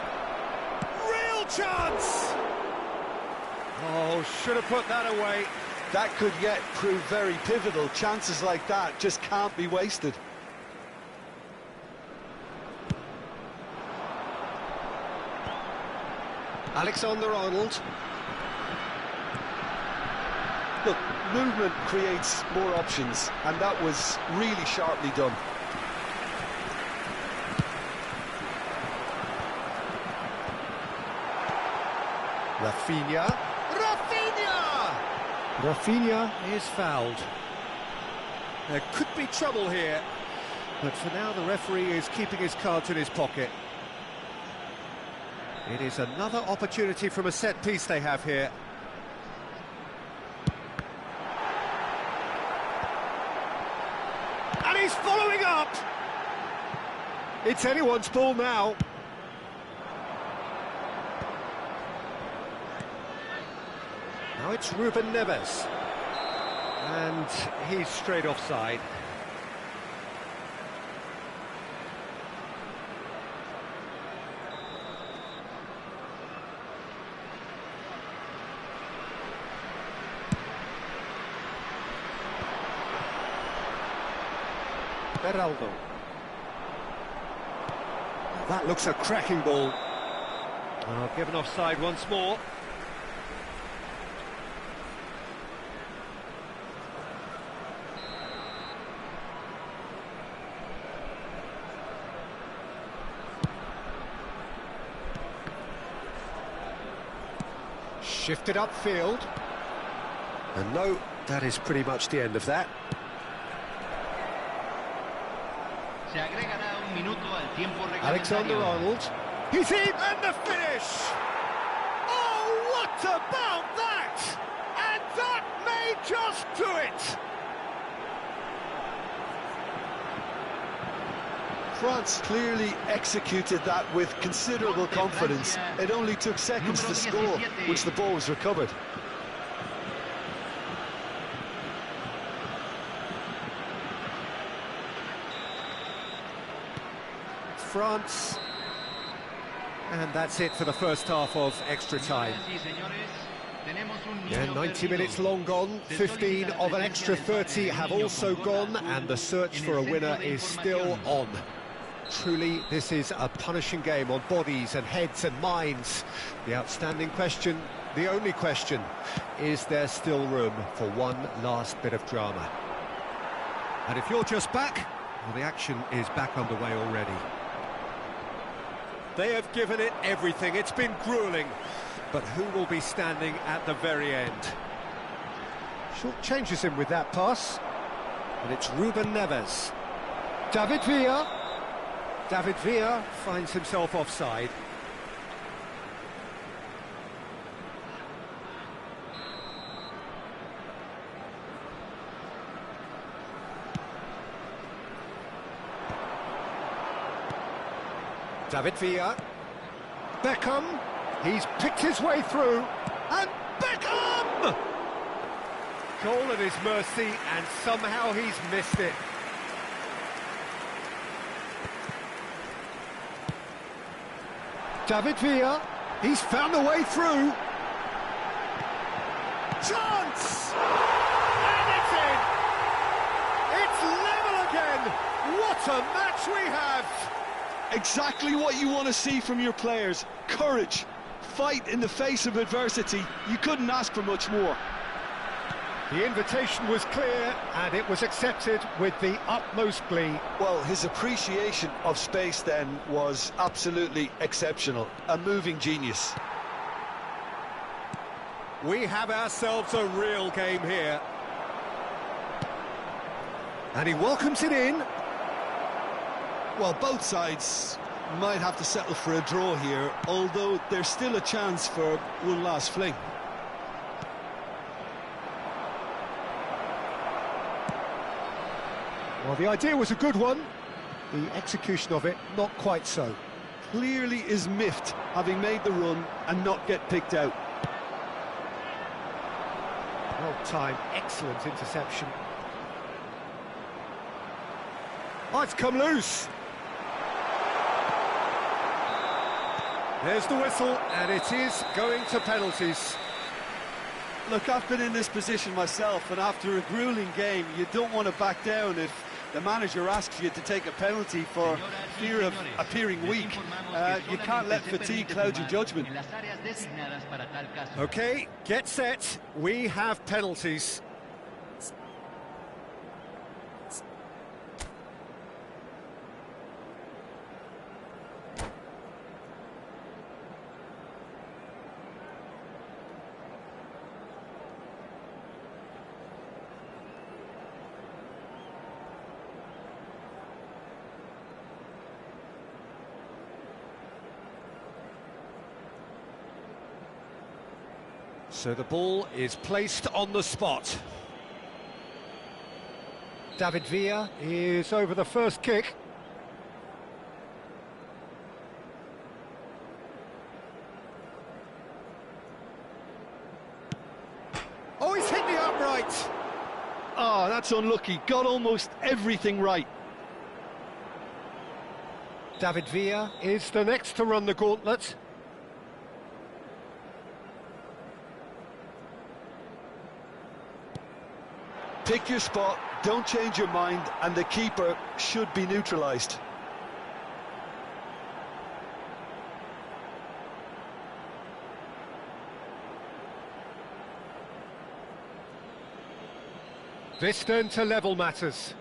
Real chance! Oh, should have put that away. That could yet prove very pivotal. Chances like that just can't be wasted. Alexander-Arnold. Look, movement creates more options, and that was really sharply done. Rafinha. Rafinha is fouled. There could be trouble here. But for now, the referee is keeping his cards in his pocket. It is another opportunity from a set piece they have here. And he's following up! It's anyone's ball now. Now it's Ruben Neves. And he's straight offside. Beraldo. That looks a cracking ball. Oh, given offside once more. Shifted upfield. And no, that is pretty much the end of that. Se agregará un minuto al tiempo reglamentario. Alexander-Arnold. He's in, and the finish! Oh, what about that? And that may just do it! France clearly executed that with considerable confidence. It only took seconds to score once the ball was recovered. France, and that's it for the first half of extra time. Yeah, 90 minutes long gone, 15 of an extra 30 have also gone, and the search for a winner is still on. Truly, this is a punishing game on bodies and heads and minds. The outstanding question, the only question, is there still room for one last bit of drama? And if you're just back, well, the action is back underway already. They have given it everything, it's been gruelling, but who will be standing at the very end? Short changes him with that pass, and it's Ruben Neves. David Villa. David Villa finds himself offside. David Villa. Beckham. He's picked his way through. And Beckham! Goal at his mercy, and somehow he's missed it. David Villa. He's found a way through. Chance! And it's in! It's level again! What a match we have! Exactly what you want to see from your players. Courage, fight in the face of adversity. You couldn't ask for much more. The invitation was clear, and it was accepted with the utmost glee. Well, his appreciation of space then was absolutely exceptional. A moving genius. We have ourselves a real game here. And he welcomes it in. Well, both sides might have to settle for a draw here, although there's still a chance for one last fling. Well, the idea was a good one. The execution of it, not quite so. Clearly is miffed, having made the run and not get picked out. Well timed, excellent interception. Oh, it's come loose. There's the whistle, and it is going to penalties. Look, I've been in this position myself, and after a gruelling game, you don't want to back down if the manager asks you to take a penalty for fear of appearing weak. You can't let fatigue cloud your judgment. OK, get set. We have penalties. So the ball is placed on the spot. David Villa is over the first kick. Oh, he's hit the upright. Oh, that's unlucky. Got almost everything right. David Villa is the next to run the gauntlet. Pick your spot, don't change your mind, and the keeper should be neutralised. This then to level matters.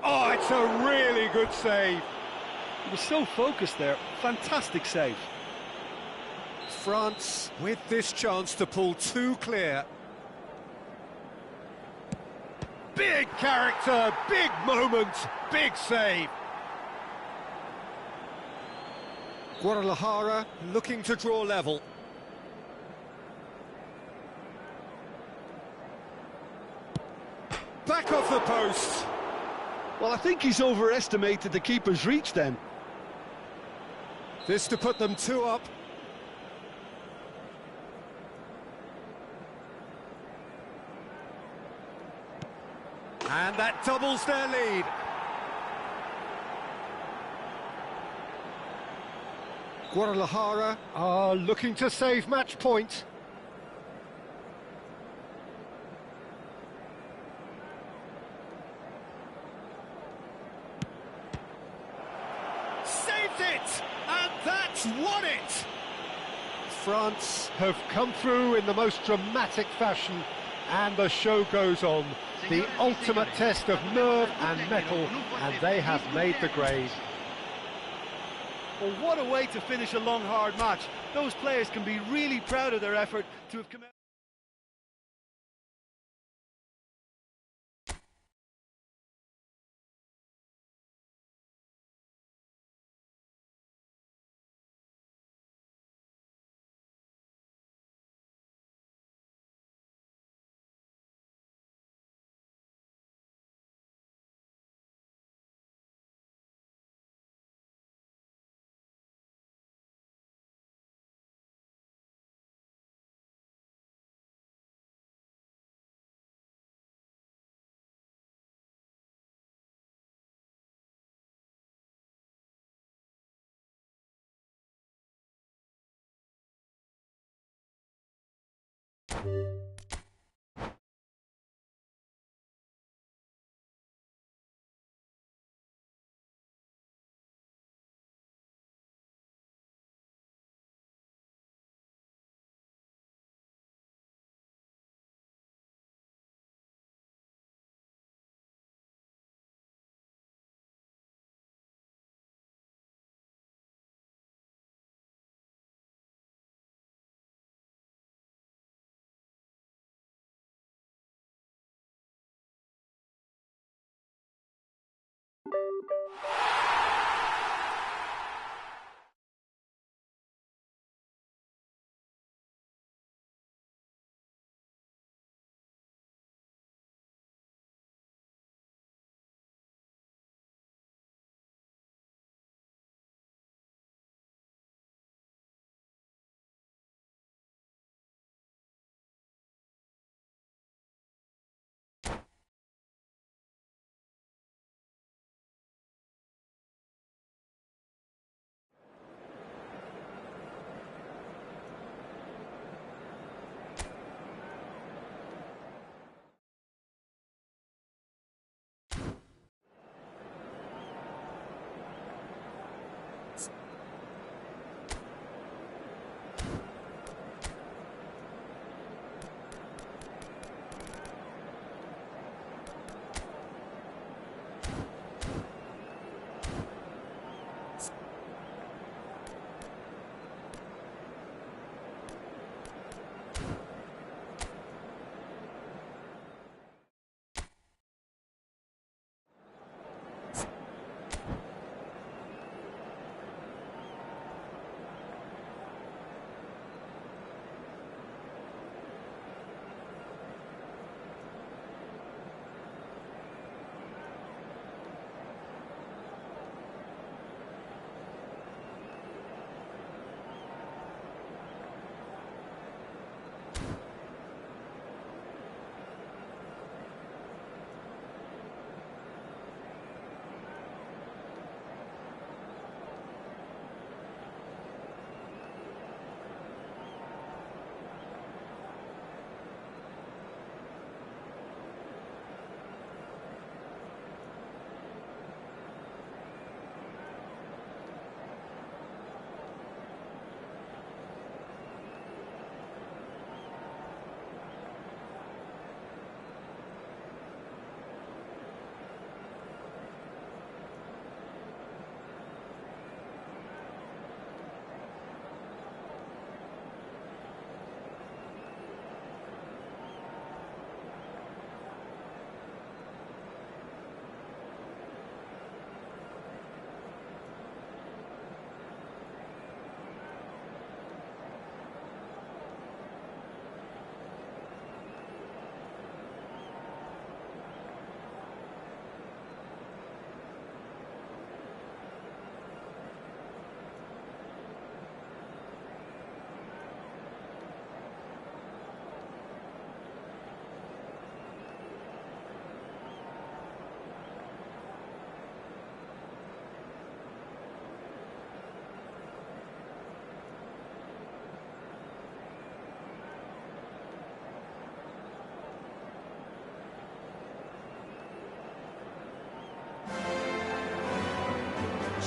Oh, it's a really good save. He was so focused there. Fantastic save. France with this chance to pull two clear. Big character, big moment, big save. Guadalajara looking to draw level. Back off the post. Well, I think he's overestimated the keeper's reach then. This to put them 2 up. And that doubles their lead. Guadalajara are looking to save match point. Saved it! And that's won it! France have come through in the most dramatic fashion, and the show goes on. The ultimate test of nerve and mettle, and they have made the grade. Well, what a way to finish a long, hard match. Those players can be really proud of their effort to have come out.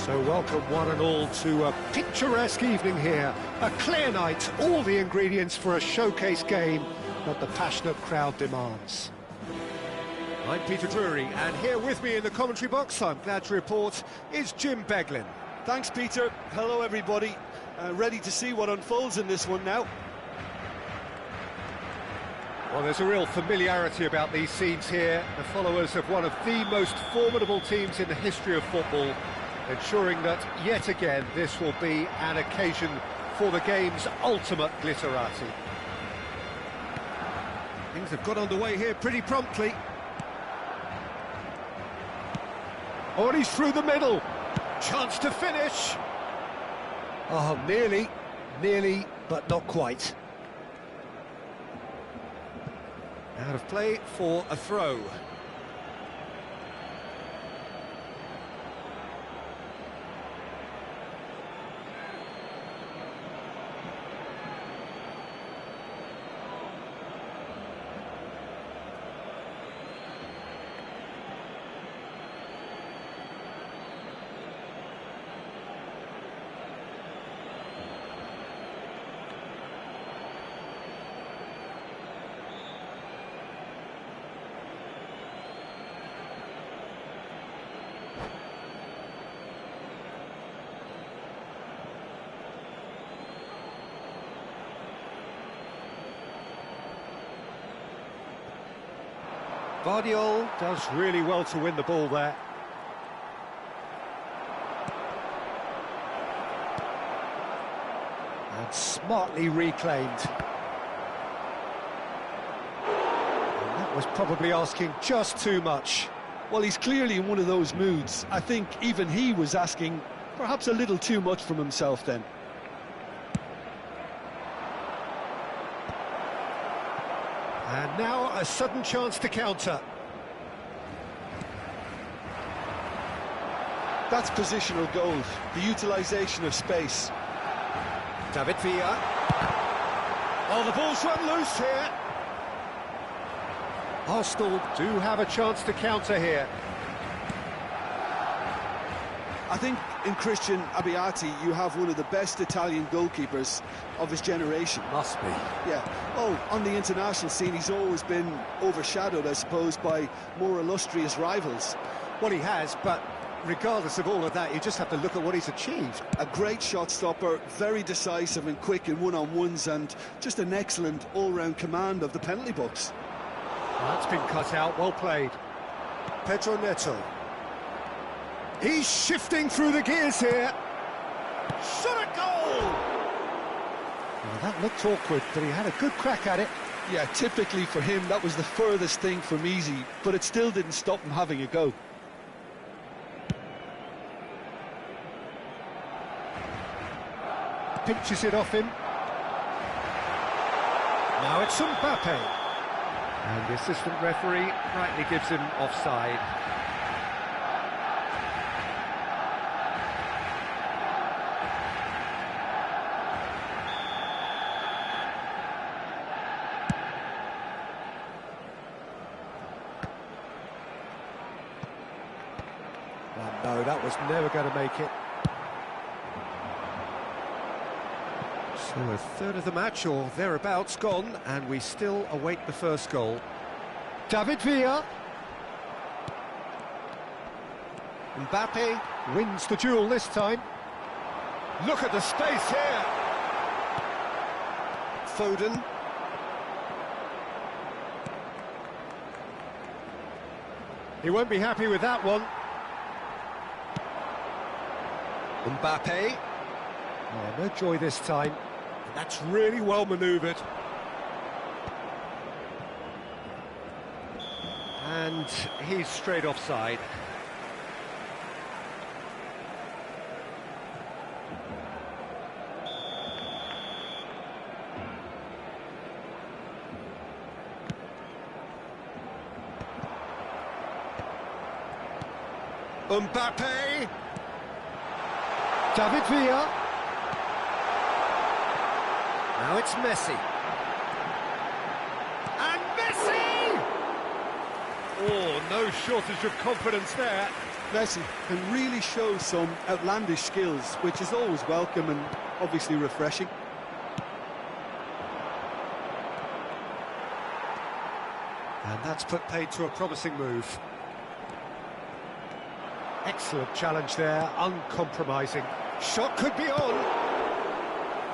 So welcome one and all to a picturesque evening here. A clear night, all the ingredients for a showcase game that the passionate crowd demands. I'm Peter Drury, and here with me in the commentary box, I'm glad to report, is Jim Beglin. Thanks, Peter. Hello, everybody. Ready to see what unfolds in this one now. Well, there's a real familiarity about these scenes here. The followers of one of the most formidable teams in the history of football, ensuring that, yet again, this will be an occasion for the game's ultimate glitterati. Things have got underway here pretty promptly. Oh, and he's through the middle. Chance to finish. Oh, nearly, but not quite. Out of play for a throw. Vardiol does really well to win the ball there. And smartly reclaimed. And that was probably asking just too much. Well, he's clearly in one of those moods. I think even he was asking perhaps a little too much from himself then. And now a sudden chance to counter. That's positional goal, the utilisation of space. David Villa. Oh, the ball's run loose here. Arsenal do have a chance to counter here. I think in Christian Abbiati you have one of the best Italian goalkeepers of his generation. Must be. Yeah. Oh, on the international scene he's always been overshadowed, I suppose, by more illustrious rivals. Well, he has, but regardless of all of that, you just have to look at what he's achieved. A great shot stopper, very decisive and quick in one-on-ones, and just an excellent all-round command of the penalty box. That's been cut out, well played. Pedro Neto. He's shifting through the gears here. Shot a goal! Well, that looked awkward, but he had a good crack at it. Yeah, typically for him, that was the furthest thing from easy, but it still didn't stop him having a go. Pinches it off him. Now it's Mbappe. And the assistant referee rightly gives him offside. No, that was never going to make it. So a third of the match, or thereabouts, gone, and we still await the first goal. David Villa. Mbappe wins the duel this time. Look at the space here. Foden. He won't be happy with that one. Mbappe. Oh, no joy this time. That's really well manoeuvred. And he's straight offside. Mbappe. David Villa. Now it's Messi. And Messi! Oh, no shortage of confidence there. Messi can really show some outlandish skills, which is always welcome and obviously refreshing. And that's put paid to a promising move. Excellent challenge there, uncompromising. Shot could be on.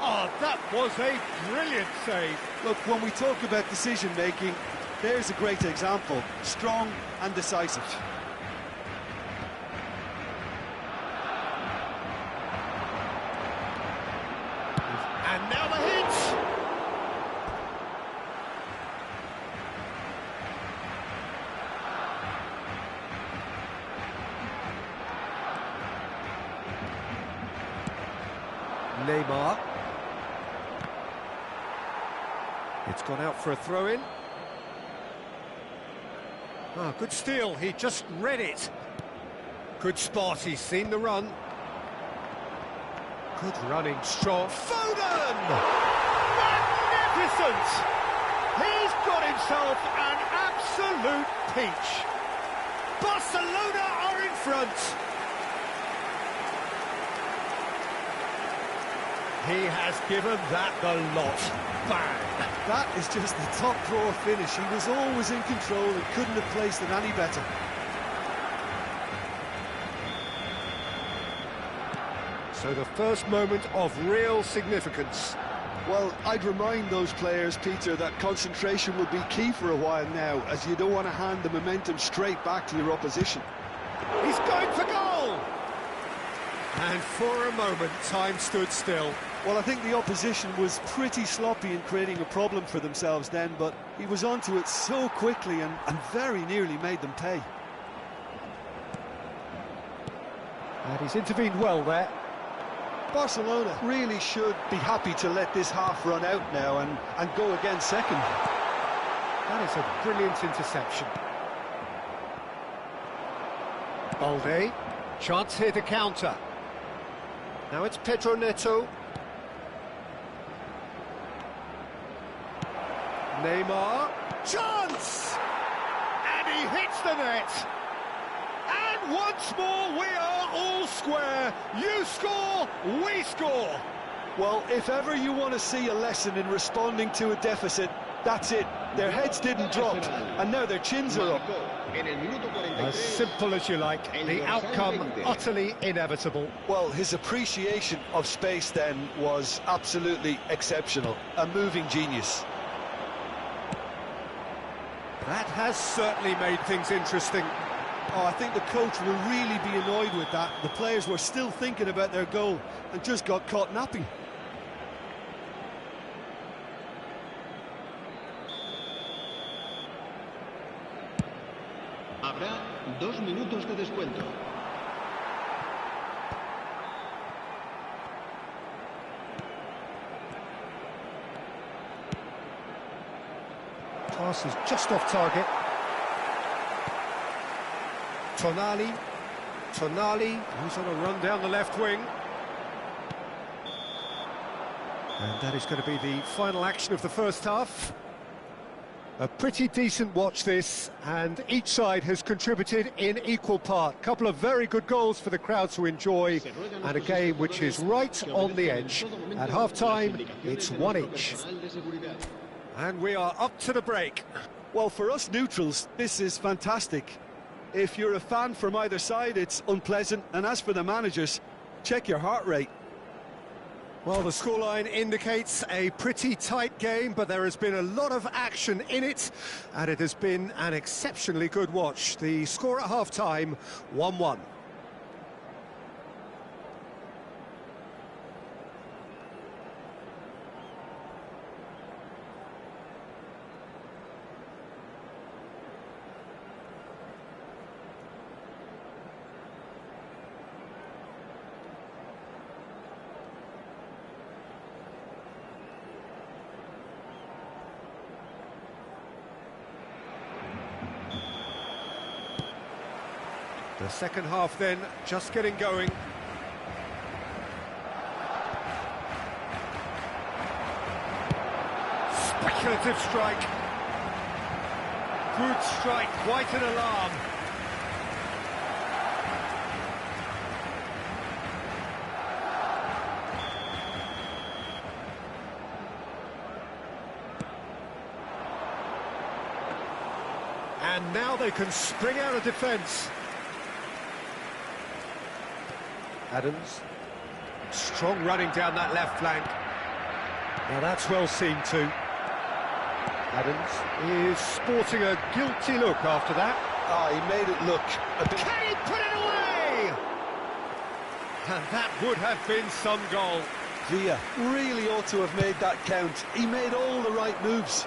Oh, that was a brilliant save. Look, when we talk about decision-making, there's a great example. Strong and decisive. And now the hit! Neymar. It's gone out for a throw-in. Ah, good steal, he just read it. Good spot, he's seen the run. Good running, strong. Foden! Magnificent! He's got himself an absolute peach. Barcelona are in front. He has given that the lot. Bang! That is just the top drawer finish. He was always in control and couldn't have placed it any better. So the first moment of real significance. Well, I'd remind those players, Peter, that concentration will be key for a while now, as you don't want to hand the momentum straight back to your opposition. He's going for goal! And for a moment, time stood still. Well, I think the opposition was pretty sloppy in creating a problem for themselves then, but he was onto it so quickly and very nearly made them pay. And he's intervened well there. Barcelona really should be happy to let this half run out now and go again second. That is a brilliant interception. Balde, chance here to counter. Now it's Pedro Neto. Neymar, chance! And he hits the net. And once more we are all square. You score, we score. Well, if ever you want to see a lesson in responding to a deficit, that's it. Their heads didn't drop, and now their chins are up. As simple as you like, the outcome utterly inevitable. Well, his appreciation of space then was absolutely exceptional. A moving genius. That has certainly made things interesting. Oh, I think the coach will really be annoyed with that. The players were still thinking about their goal and just got caught napping. Habrá 2 minutos de descuento. Pass is just off target. Tonali, who's on a run down the left wing. And that is going to be the final action of the first half. A pretty decent watch this, and each side has contributed in equal part. Couple of very good goals for the crowd to enjoy, and a game which is right on the edge. At half-time, it's 1 each. And we are up to the break. Well, for us neutrals, this is fantastic. If you're a fan from either side, it's unpleasant. And as for the managers, check your heart rate. Well, the scoreline indicates a pretty tight game, but there has been a lot of action in it, and it has been an exceptionally good watch. The score at half-time, 1-1. The second half then, just getting going. Speculative strike. Good strike, quite an alarm. And now they can spring out of defence. Adams. Strong running down that left flank. Now that's well seen too. Adams is sporting a guilty look after that. Ah, he made it look a bit... Can he put it away? And that would have been some goal. Villa really ought to have made that count. He made all the right moves.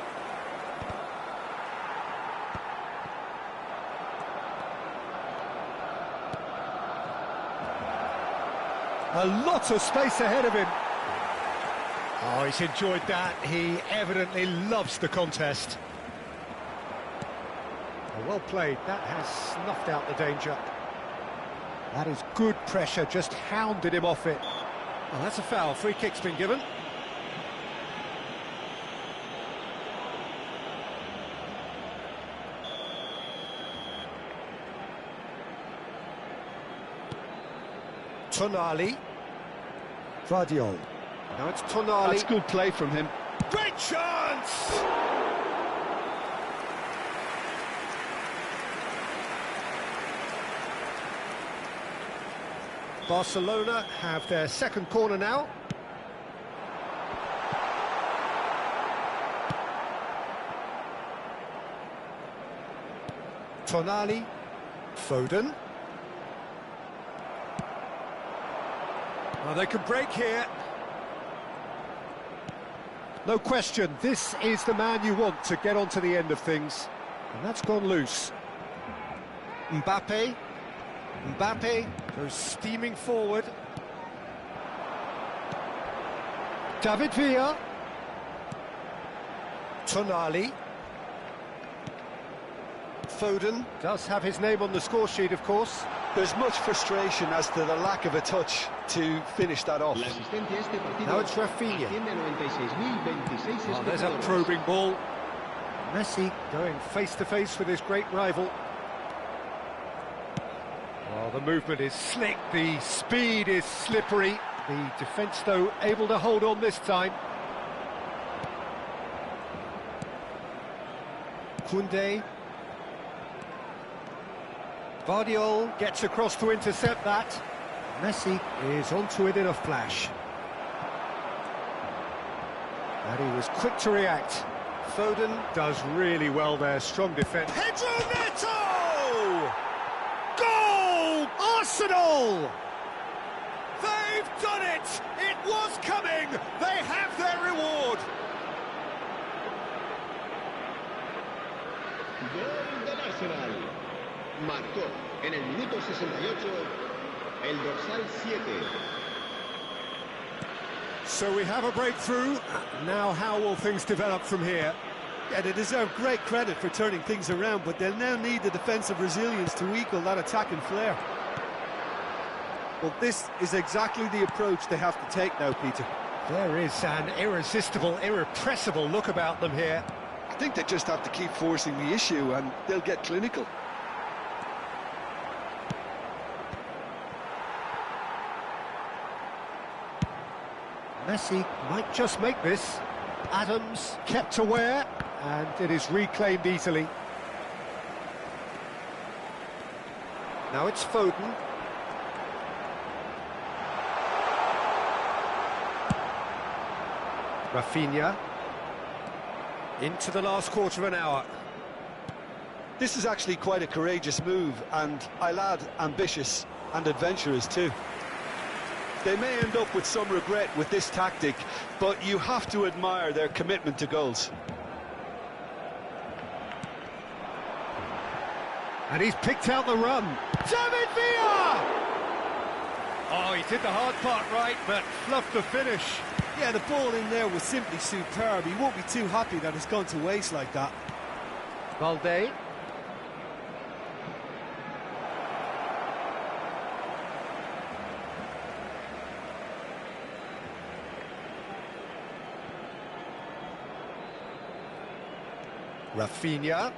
A lot of space ahead of him. Oh, he's enjoyed that. He evidently loves the contest. Oh, well played. That has snuffed out the danger. That is good pressure, just hounded him off it. Oh, that's a foul. Free kick's been given. Tonali. Vardiol. Now it's Tonali. That's good play from him. Great chance! Barcelona have their second corner now. Tonali. Foden. Well, they could break here. No question, this is the man you want to get onto the end of things. And that's gone loose. Mbappe. Mbappe goes steaming forward. David Villa. Tonali. Foden does have his name on the score sheet, of course. There's much frustration as to the lack of a touch to finish that off. Now it's Rafinha. Oh, there's a probing ball. Messi going face-to-face with his great rival. Oh, the movement is slick, the speed is slippery. The defence, though, able to hold on this time. Koundé. Vardiol gets across to intercept that. Messi is onto it in a flash. And he was quick to react. Foden does really well there, strong defence. Pedro Neto! Goal! Arsenal! They've done it! It was coming! They have their reward! Gol del Arsenal. Marcó en el minuto 68 el dorsal 7. So we have a breakthrough. Now how will things develop from here? Yeah, they deserve great credit for turning things around, but they'll now need the defensive resilience to equal that attacking flair. Well, this is exactly the approach they have to take now, Peter. There is an irresistible, irrepressible look about them here. I think they just have to keep forcing the issue and they'll get clinical. Messi might just make this. Adams kept aware, and it is reclaimed easily. Now it's Foden. Rafinha. Into the last quarter of an hour. This is actually quite a courageous move, and I'll add ambitious and adventurous too. They may end up with some regret with this tactic, but you have to admire their commitment to goals. And he's picked out the run. David Villa! Oh, he did the hard part right, but fluffed the finish. Yeah, the ball in there was simply superb. He won't be too happy that it's gone to waste like that. Valde. Rafinha.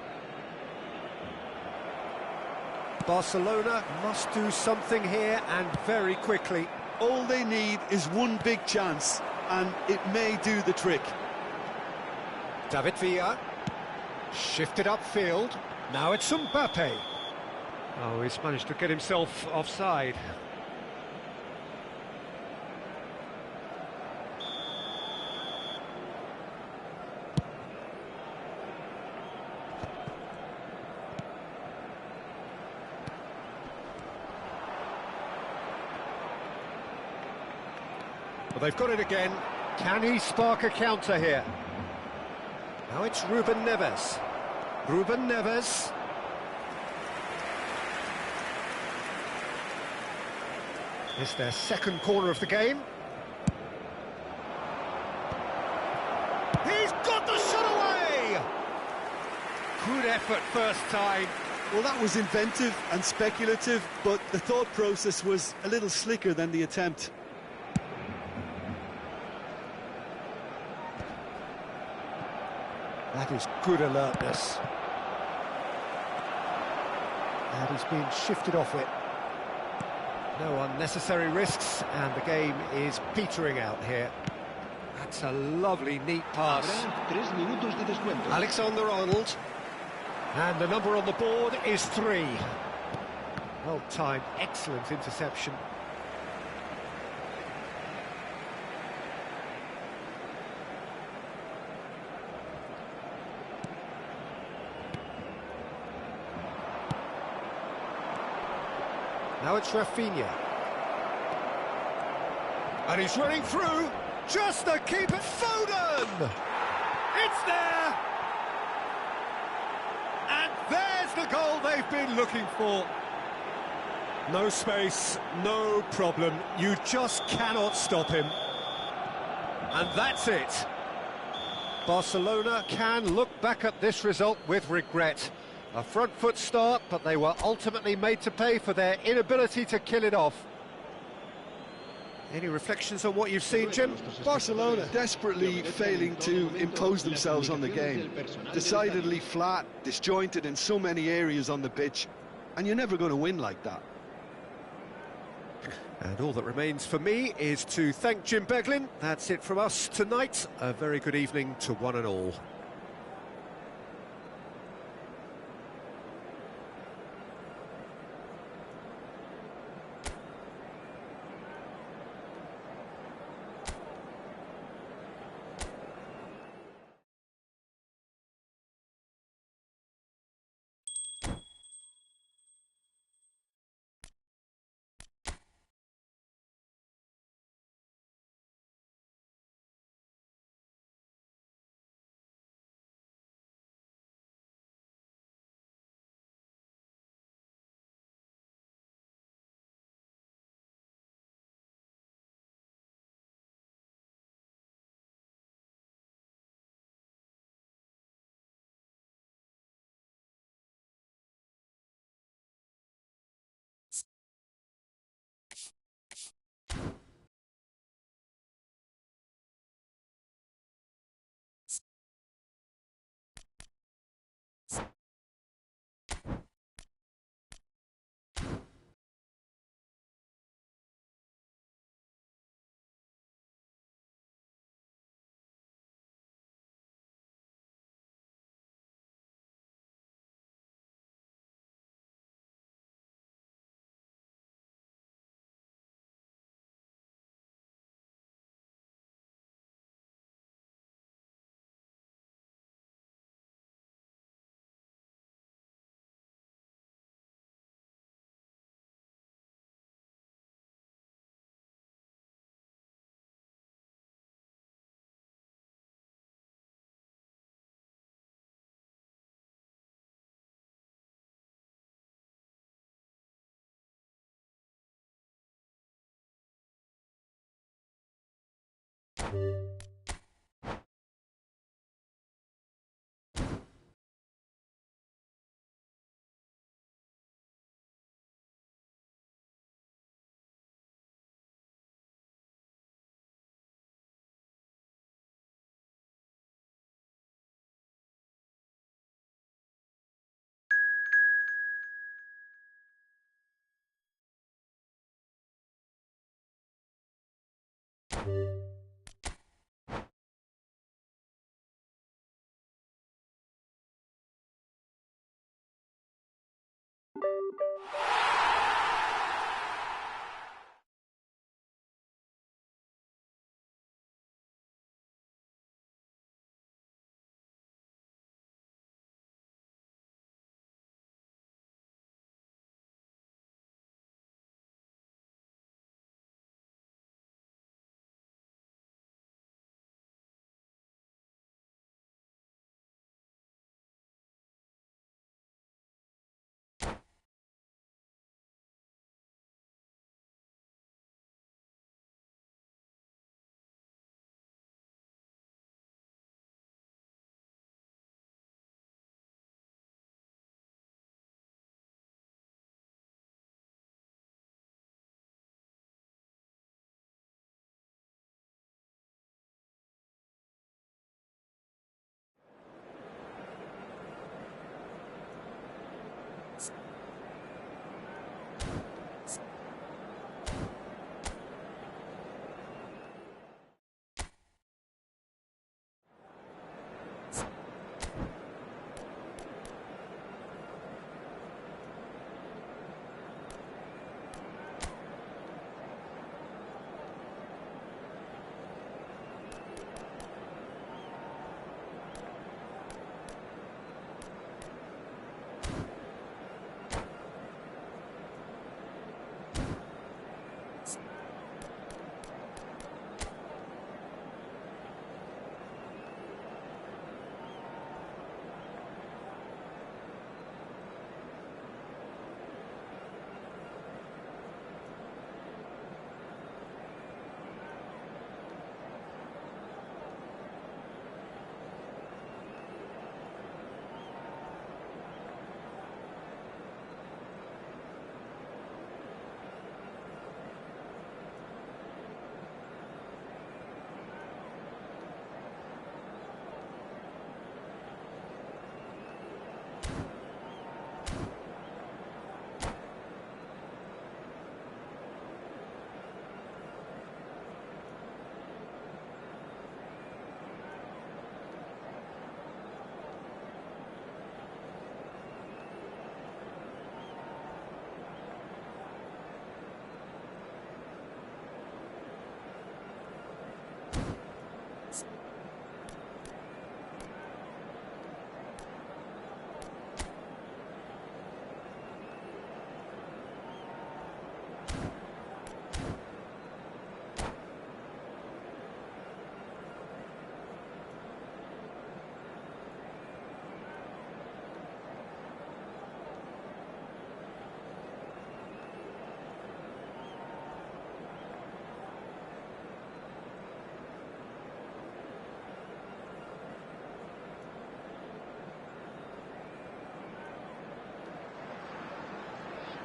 Barcelona must do something here, and very quickly. All they need is one big chance, and it may do the trick. David Villa. Shifted upfield. Now it's Mbappe. Oh, he's managed to get himself offside. Well, they've got it again. Can he spark a counter here? Now it's Ruben Neves. Ruben Neves. It's their second corner of the game. He's got the shot away! Good effort first time. Well, that was inventive and speculative, but the thought process was a little slicker than the attempt. That is good alertness. And he's been shifted off it. No unnecessary risks, and the game is petering out here. That's a lovely, neat pass. Habrá 3 minutos de descuento. Alexander-Arnold. And the number on the board is 3. Well timed, excellent interception. Now it's Rafinha. And he's running through. Just the keeper, Foden! It's there! And there's the goal they've been looking for. No space, no problem. You just cannot stop him. And that's it. Barcelona can look back at this result with regret. A front foot start, but they were ultimately made to pay for their inability to kill it off. Any reflections on what you've seen, Jim? Barcelona desperately failing to impose themselves on the game. Decidedly flat, disjointed in so many areas on the pitch, and you're never going to win like that. And all that remains for me is to thank Jim Beglin. That's it from us tonight. A very good evening to one and all.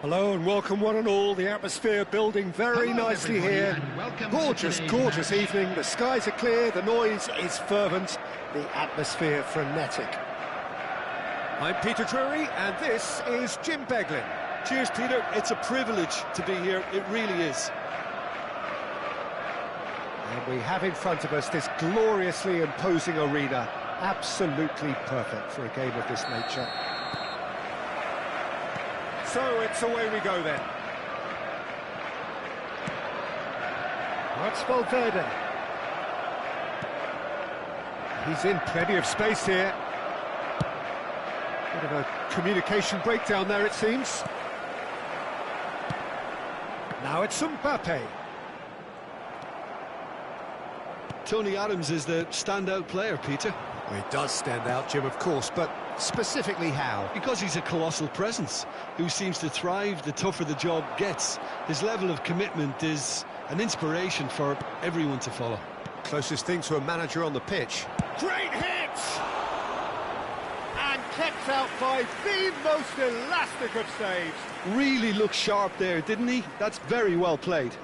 Hello and welcome one and all. The atmosphere building very nicely here. Gorgeous, gorgeous evening. The skies are clear, the noise is fervent, the atmosphere frenetic. I'm Peter Drury and this is Jim Beglin. Cheers, Peter. It's a privilege to be here. It really is. And we have in front of us this gloriously imposing arena. Absolutely perfect for a game of this nature. So it's away we go then. That's Valverde. He's in plenty of space here. Bit of a communication breakdown there, it seems. Now it's Mbappe. Tony Adams is the standout player, Peter. Well, he does stand out, Jim, of course, but specifically how? Because he's a colossal presence who seems to thrive the tougher the job gets. His level of commitment is an inspiration for everyone to follow. Closest thing to a manager on the pitch. Great hit! And kept out by the most elastic of saves. Really looked sharp there, didn't he? That's very well played.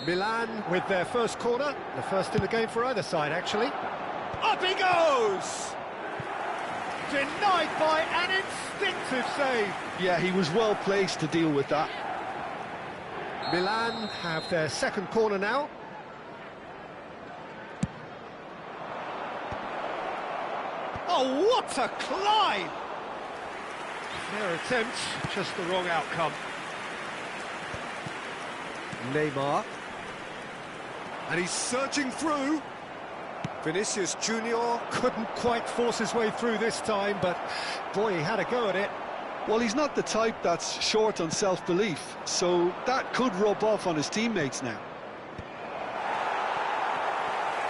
Milan with their first corner, the first in the game for either side, actually. Up he goes! Denied by an instinctive save. Yeah, he was well placed to deal with that. Milan have their second corner now. Oh, what a climb! Their attempt, just the wrong outcome. Neymar. And he's surging through. Vinicius Junior couldn't quite force his way through this time, but boy, he had a go at it. Well, he's not the type that's short on self-belief, so that could rub off on his teammates now.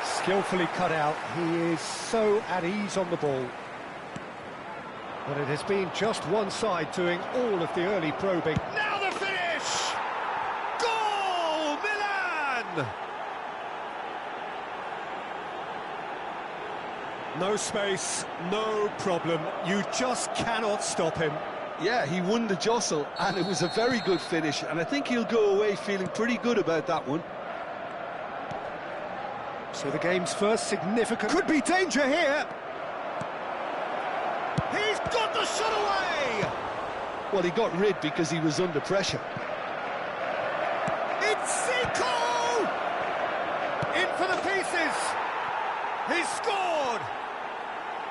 Skillfully cut out, he is so at ease on the ball. But it has been just one side doing all of the early probing. Now the finish! Goal, Milan! No space, no problem. You just cannot stop him. Yeah, he won the jostle, and it was a very good finish, and I think he'll go away feeling pretty good about that one. So the game's first significant... Could be danger here! He's got the shot away! Well, he got rid because he was under pressure. It's Zico! In for the pieces! He's scored!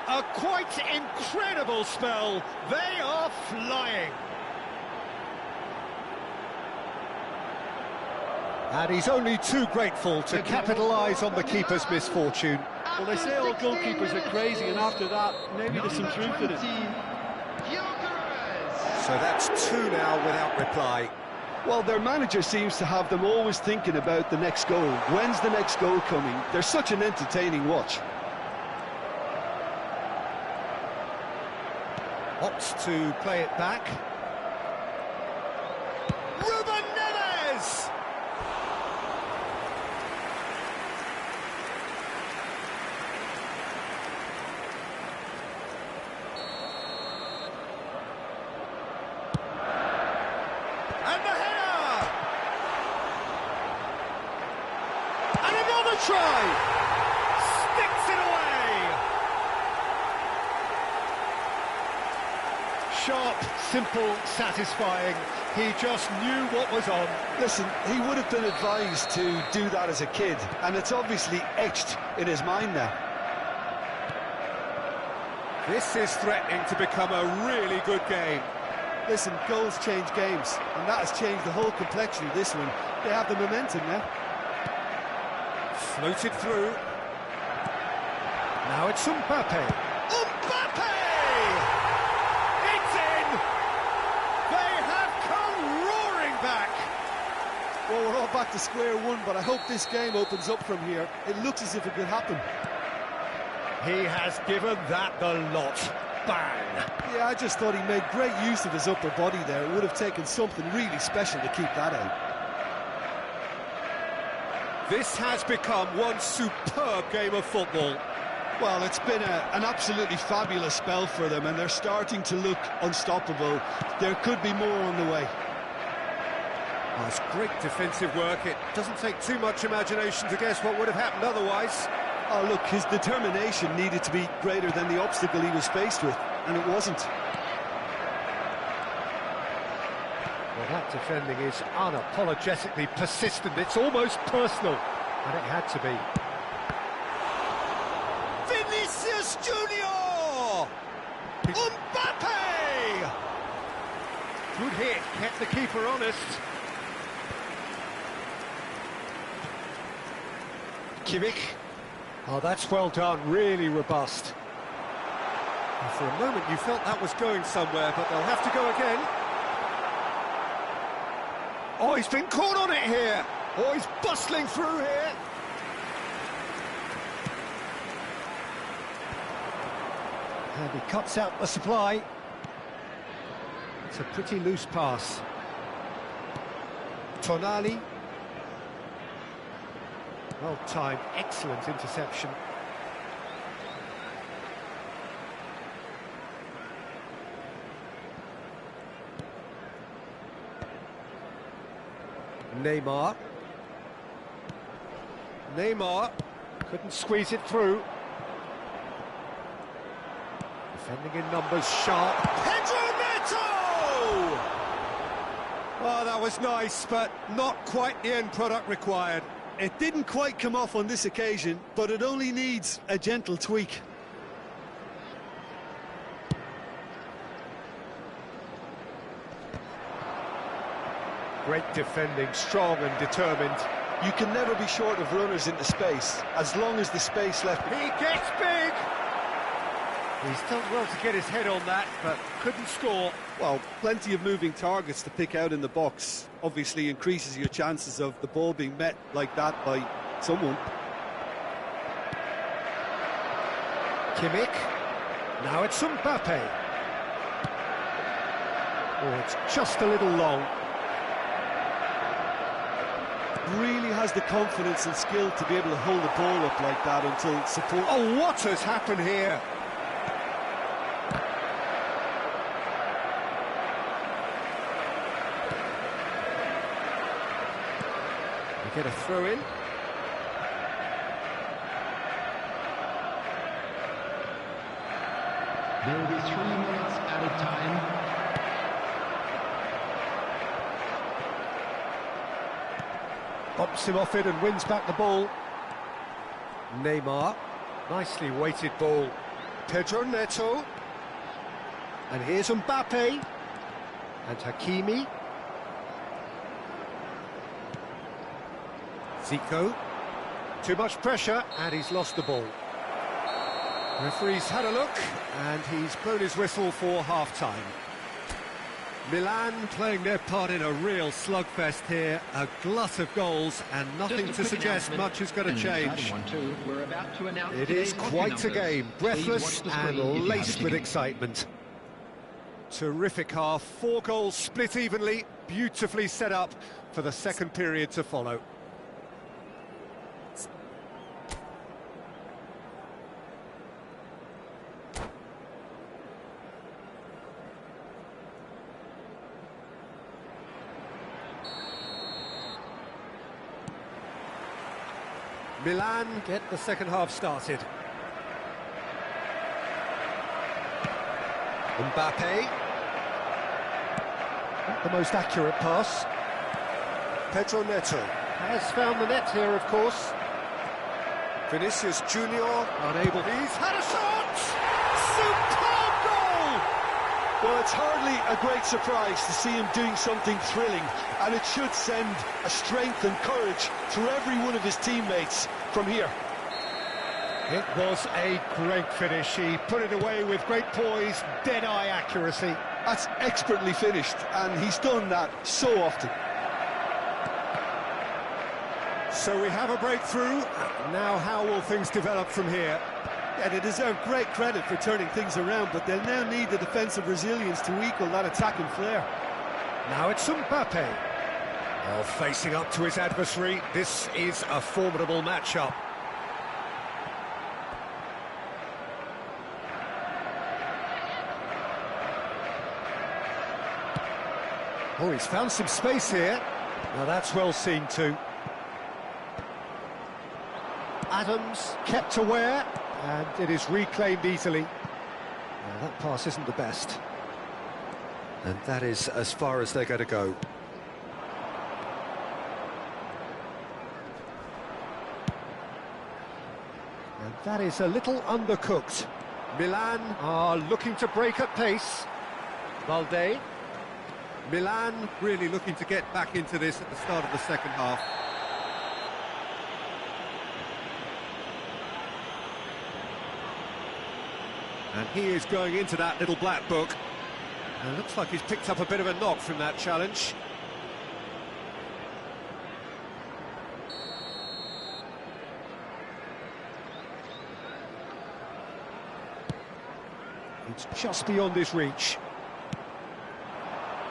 A quite incredible spell. They are flying. And he's only too grateful to capitalise on the keeper's misfortune. Well, they say all goalkeepers are crazy, and after that, maybe there's some truth in it. So that's 2 now without reply. Well, their manager seems to have them always thinking about the next goal. When's the next goal coming? They're such an entertaining watch. Opts to play it back. Ruben Neves! And the header! And another try! Sticks it away! Sharp, simple, satisfying. He just knew what was on. Listen, he would have been advised to do that as a kid, and it's obviously etched in his mind now. This is threatening to become a really good game. Listen, goals change games, and that has changed the whole complexion of this one. They have the momentum now. Floated through. Now it's Mbappe. Mbappe! It's in! They have come roaring back! Well, we're all back to square one, but I hope this game opens up from here. It looks as if it could happen. He has given that the lot. Bang! Yeah, I just thought he made great use of his upper body there. It would have taken something really special to keep that out. This has become one superb game of football. Well, it's been an absolutely fabulous spell for them, and they're starting to look unstoppable. There could be more on the way. Oh, it's great defensive work. It doesn't take too much imagination to guess what would have happened otherwise. Oh, look, his determination needed to be greater than the obstacle he was faced with, and it wasn't. Well, that defending is unapologetically persistent. It's almost personal, and it had to be. Vinicius Junior! Mbappe! Good hit, kept the keeper honest. Kimmich. Oh, that's well done, really robust. And for a moment you felt that was going somewhere, but they'll have to go again. Oh, he's been caught on it here. Oh, he's bustling through here. And he cuts out the supply. It's a pretty loose pass. Tonali. Well timed, excellent interception. Neymar. Neymar couldn't squeeze it through. Defending in numbers, sharp. Pedro Neto! Oh, that was nice, but not quite the end product required. It didn't quite come off on this occasion, but it only needs a gentle tweak. Great defending, strong and determined. You can never be short of runners into space, as long as the space left... He gets big! He's done well to get his head on that, but couldn't score. Well, plenty of moving targets to pick out in the box. Obviously increases your chances of the ball being met like that by someone. Kimmich. Now it's Mbappe. Oh, it's just a little long. Really has the confidence and skill to be able to hold the ball up like that until support... Oh, what has happened here? We get a throw in. There will be 3 minutes added time. Pops him off it and wins back the ball. Neymar. Nicely weighted ball. Pedro Neto. And here's Mbappe. And Hakimi. Zico. Too much pressure, and he's lost the ball. Referee's had a look, and he's blown his whistle for half-time. Milan playing their part in a real slugfest here, a glut of goals, and nothing to suggest much is going to change. It is quite a game, breathless and laced with excitement. Terrific half, 4 goals split evenly, beautifully set up for the second period to follow. Milan get the second half started. Mbappe. Not the most accurate pass. Pedro Neto has found the net here, of course. Vinicius Junior unable. He's had a shot! Superb goal! Well, it's hardly a great surprise to see him doing something thrilling, and it should send a strength and courage through every one of his teammates from here. It was a great finish. He put it away with great poise, dead-eye accuracy. That's expertly finished, and he's done that so often. So we have a breakthrough. Now how will things develop from here? Yeah, they deserve great credit for turning things around, but they'll now need the defensive resilience to equal that attacking flair. Now it's Mbappe. Oh, facing up to his adversary. This is a formidable matchup. Oh, he's found some space here. Now that's well seen too. Adams kept aware, and it is reclaimed easily. Now, that pass isn't the best. And that is as far as they're going to go. And that is a little undercooked. Milan are looking to break at pace. Valde. Milan really looking to get back into this at the start of the second half. And he is going into that little black book. And it looks like he's picked up a bit of a knock from that challenge. It's just beyond his reach.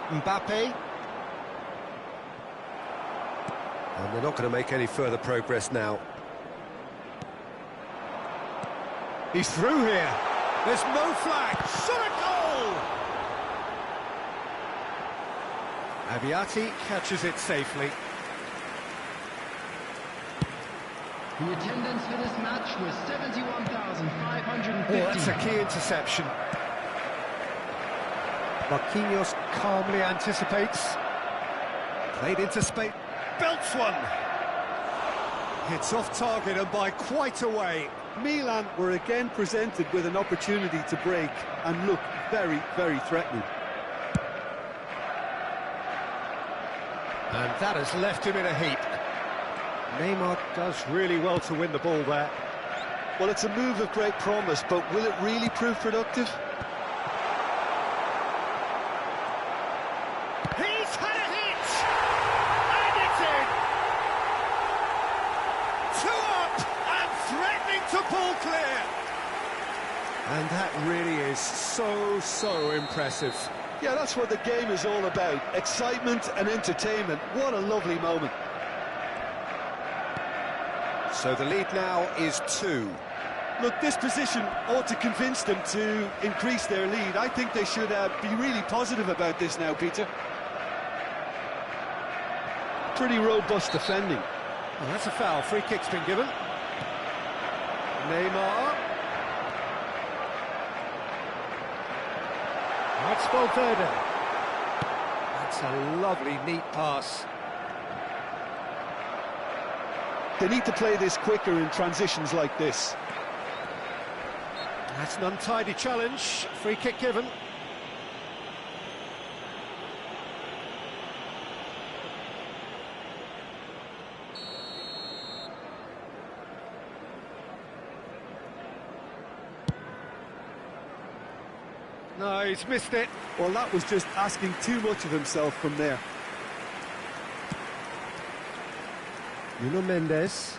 Mbappe. And they're not going to make any further progress now. He's through here. There's no flag. Shot a goal! Abiati catches it safely. The attendance for this match was 71,550. Oh, that's a key interception. Marquinhos calmly anticipates. Played into space. Belts one! It's off target and by quite a way. Milan were again presented with an opportunity to break and look very, very threatening. And that has left him in a heap. Neymar does really well to win the ball there. Well, it's a move of great promise, but will it really prove productive? He's had a hit! And it's in! 2 up and threatening to pull clear! And that really is so impressive. Yeah, that's what the game is all about. Excitement and entertainment. What a lovely moment. So the lead now is 2. Look, this position ought to convince them to increase their lead. I think they should be really positive about this now, Peter. Pretty robust defending. Well, that's a foul. Free kick's been given. Neymar. That's Valverde. That's a lovely, neat pass. They need to play this quicker in transitions like this. That's an untidy challenge. Free kick given. No, he's missed it. Well, that was just asking too much of himself from there. Nuno Mendes.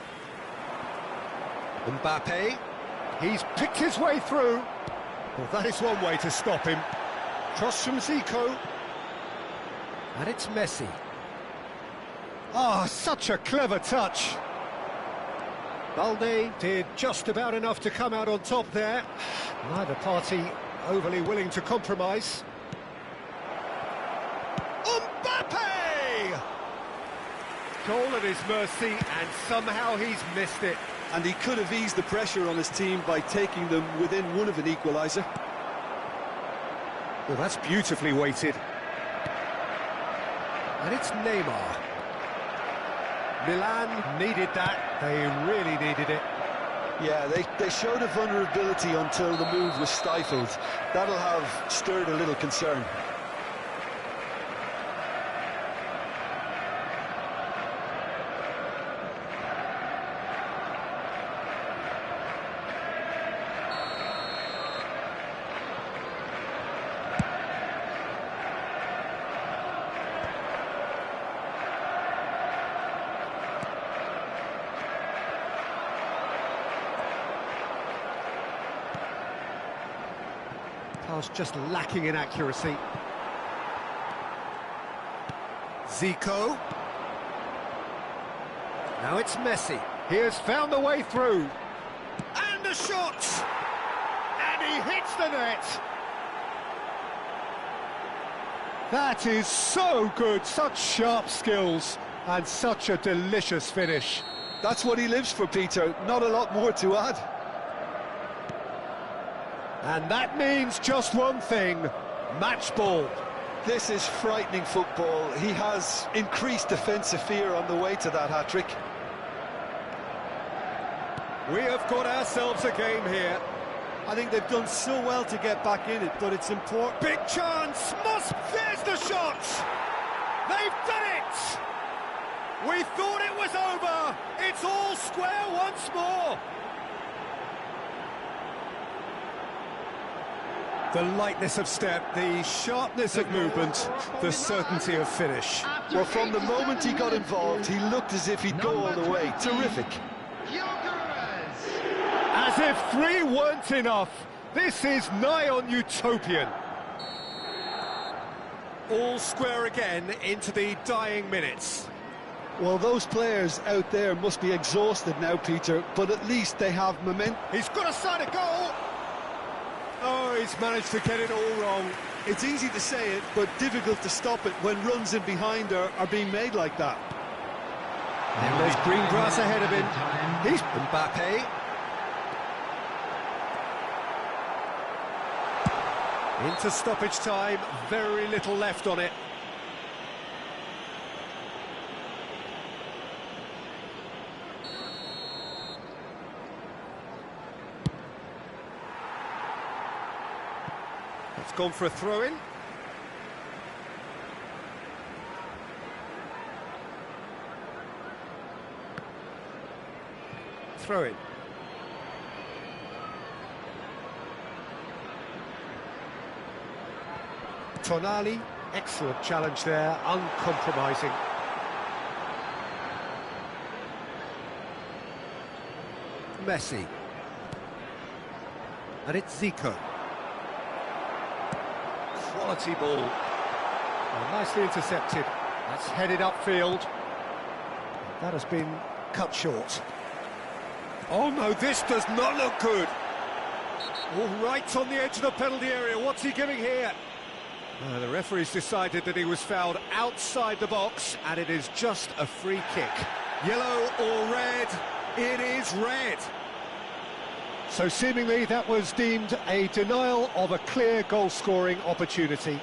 Mbappe. He's picked his way through. Well, that is one way to stop him. Cross from Zico. And it's Messi. Ah, such a clever touch. Balde did just about enough to come out on top there. Neither party overly willing to compromise. Mbappe! Goal at his mercy, and somehow he's missed it. And he could have eased the pressure on his team by taking them within one of an equaliser. Well, that's beautifully weighted. And it's Neymar. Milan needed that. They really needed it. Yeah, they showed a vulnerability until the move was stifled. That'll have stirred a little concern. Pass just lacking in accuracy. Zico. Now it's Messi. He has found the way through. And a shot! And he hits the net! That is so good, such sharp skills, and such a delicious finish. That's what he lives for, Peter. Not a lot more to add. And that means just one thing, match ball. This is frightening football. He has increased defensive fear on the way to that hat-trick. We have got ourselves a game here. I think they've done so well to get back in it, but it's important. Big chance, there's the shot! They've done it! We thought it was over, it's all square once more. The lightness of step, the sharpness of movement, the certainty of finish. Well, from the moment he got involved, he looked as if he'd go all the way. Terrific. As if 3 weren't enough. This is nigh on utopian. All square again into the dying minutes. Well, those players out there must be exhausted now, Peter, but at least they have momentum. He's got a side of goal. Oh, he's managed to get it all wrong. It's easy to say it, but difficult to stop it when runs in behind are being made like that. And there's green grass ahead of him. He's Mbappe. Into stoppage time, very little left on it. It's gone for a throw-in. throw-in. Tonali, excellent challenge there, uncompromising. Messi. And it's Zico. Quality ball. Oh, nicely intercepted. That's headed upfield. That has been cut short. Oh no, this does not look good. All right on the edge of the penalty area. What's he giving here? The referee's decided that he was fouled outside the box, and it is just a free kick. Yellow or red? It is red. So seemingly that was deemed a denial of a clear goal-scoring opportunity.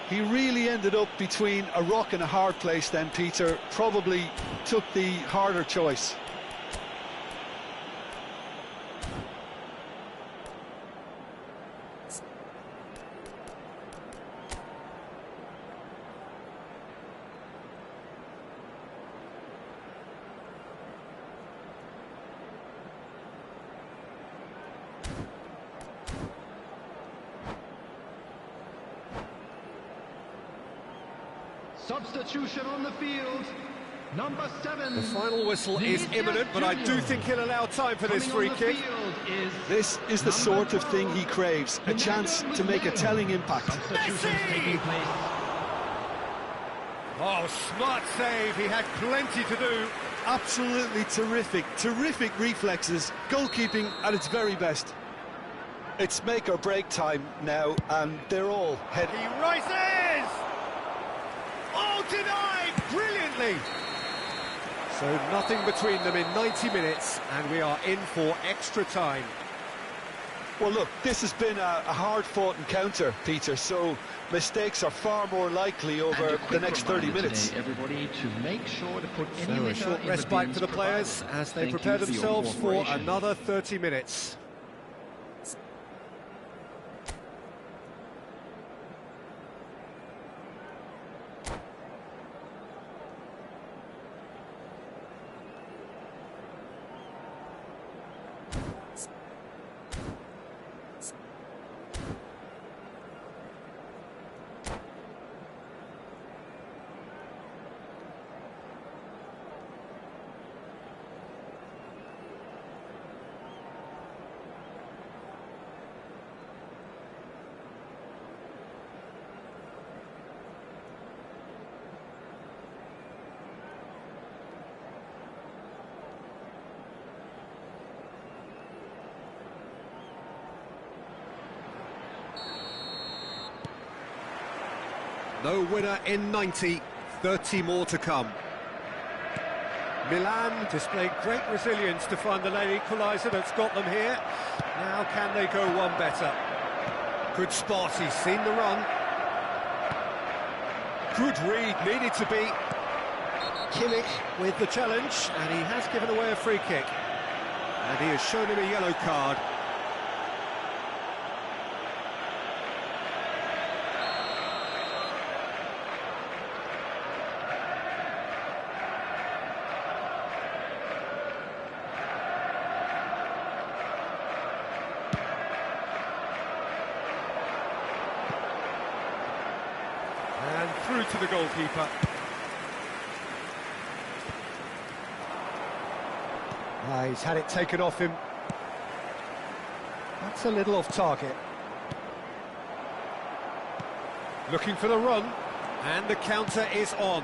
He really ended up between a rock and a hard place then, Peter. Probably took the harder choice. Substitution on the field, number 7. The final whistle is imminent, but I do think he'll allow time for this free kick. This is the sort of thing he craves, a chance to make a telling impact. Messi! Oh, smart save, he had plenty to do. Absolutely terrific reflexes, goalkeeping at its very best. It's make or break time now, and they're all heading. He rises! Oh, denied brilliantly. So nothing between them in 90 minutes, and we are in for extra time. Well, look, this has been a hard-fought encounter, Peter, so mistakes are far more likely over the next 30 minutes. Today, everybody, to make sure to put any So a short respite for the players as they prepare themselves for another 30 minutes. No winner in 90, 30 more to come. Milan displayed great resilience to find the late equaliser that's got them here. Now can they go one better? Good spot, he's seen the run. Good read, needed to be. Kimmich with the challenge, and he has given away a free kick. And he has shown him a yellow card. And through to the goalkeeper. He's had it taken off him. That's a little off target. Looking for the run, and the counter is on.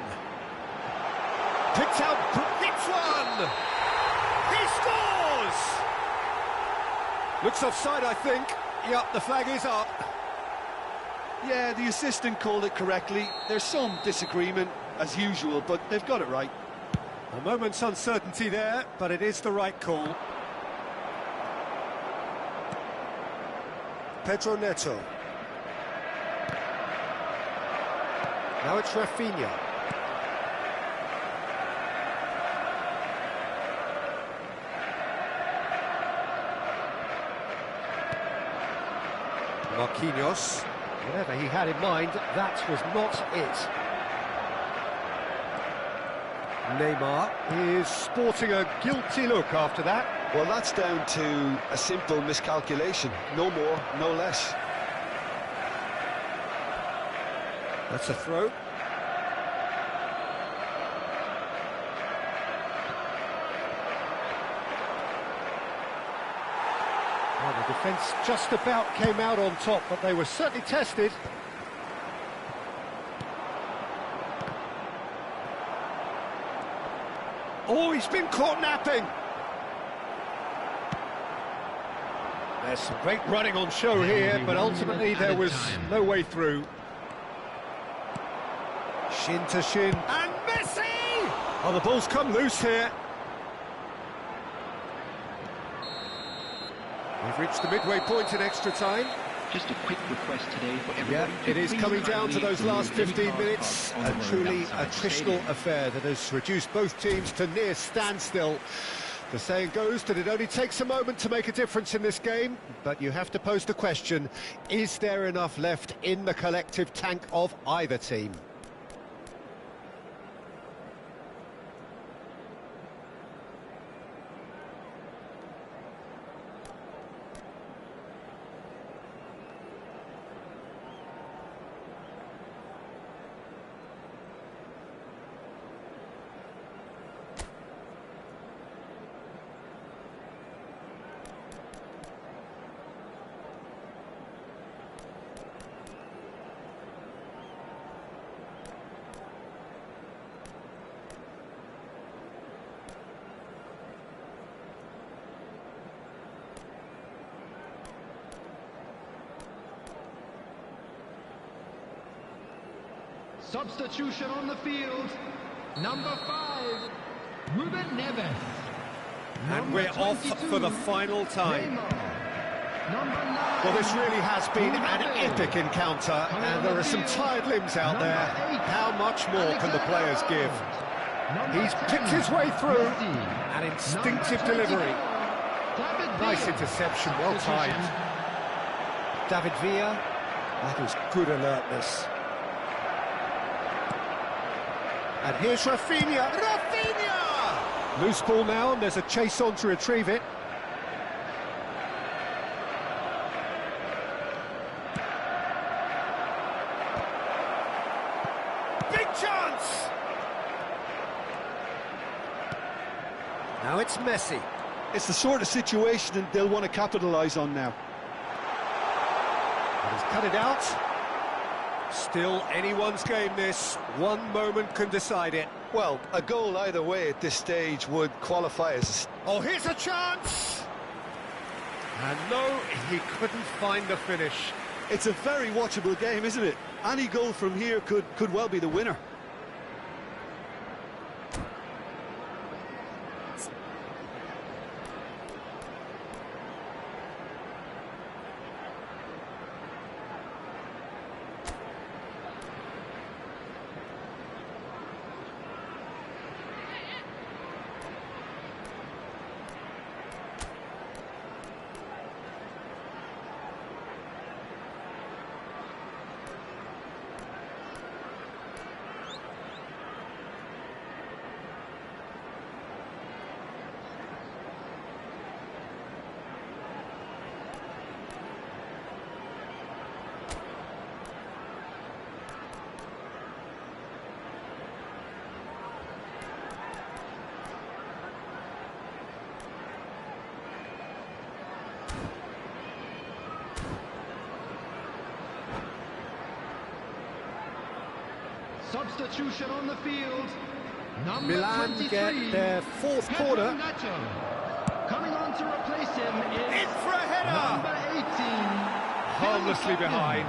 Picked out, hits one! He scores! Looks offside, I think. Yep, the flag is up. Yeah, the assistant called it correctly. There's some disagreement, as usual, but they've got it right. A moment's uncertainty there, but it is the right call. Pedro Neto. Now it's Rafinha. Marquinhos. Whatever he had in mind, that was not it. Neymar is sporting a guilty look after that. Well, that's down to a simple miscalculation. No more, no less. That's a throw. Well, the defence just about came out on top, but they were certainly tested. Oh, he's been caught napping. There's some great running on show here, but ultimately there was no way through. Shin to shin. And Messi! Oh, the ball's come loose here. We've reached the midway point in extra time. Just a quick request today for everybody. Yeah, it is coming down to those last 15 minutes. A truly attritional affair that has reduced both teams to near standstill. The saying goes that it only takes a moment to make a difference in this game, but you have to pose the question, is there enough left in the collective tank of either team? Substitution on the field. Number 5, Mw3. And we're off for the final time. Well, this really has been an epic encounter, and there are some tired limbs out there. How much more can the players give? He's picked his way through. An instinctive delivery. Nice interception, well timed. David Villa, that was good alertness. And here's Rafinha. Rafinha! Loose ball now, and there's a chase on to retrieve it. Big chance! Now it's Messi. It's the sort of situation they'll want to capitalise on now. And he's cut it out. Still anyone's game this. One moment can decide it. Well, a goal either way at this stage would qualify as... Oh, here's a chance! And no, he couldn't find the finish. It's a very watchable game, isn't it? Any goal from here could well be the winner. Substitution on the field. Number Milan 23, get their fourth corner. Coming on to replace him is In for a header! number 18. Harmlessly behind.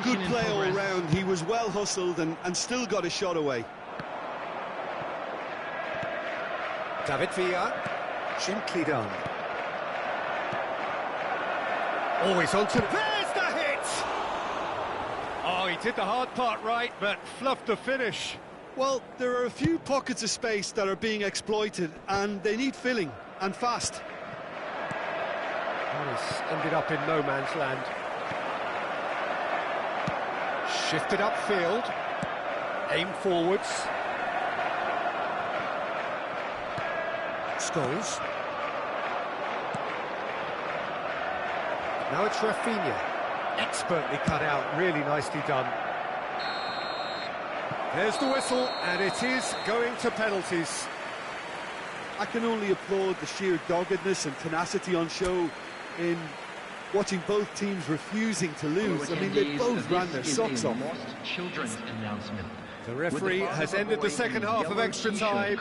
Good in play all progress. round. He was well hustled and still got a shot away. David Villa. Gently done. Always on to... There's the hit! Oh, he did the hard part right, but fluffed the finish. Well, there are a few pockets of space that are being exploited, and they need filling, and fast. Well, he's ended up in no man's land. Shifted upfield. Aim forwards. Scholes. Now it's Rafinha. Expertly cut out, really nicely done. There's the whistle, and it is going to penalties. I can only applaud the sheer doggedness and tenacity on show in watching both teams refusing to lose. I mean, they both ran their socks off. Children's announcement. The referee has ended the second half of extra time.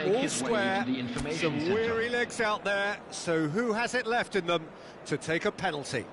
All square, some weary legs out there, so who has it left in them to take a penalty?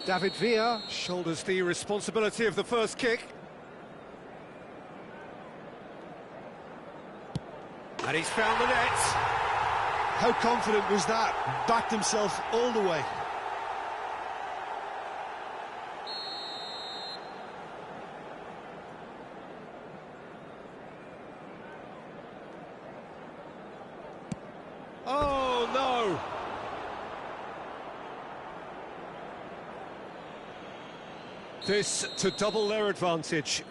David Villa shoulders the responsibility of the first kick. And he's found the net. How confident was that? Backed himself all the way. Oh, no! This to double their advantage.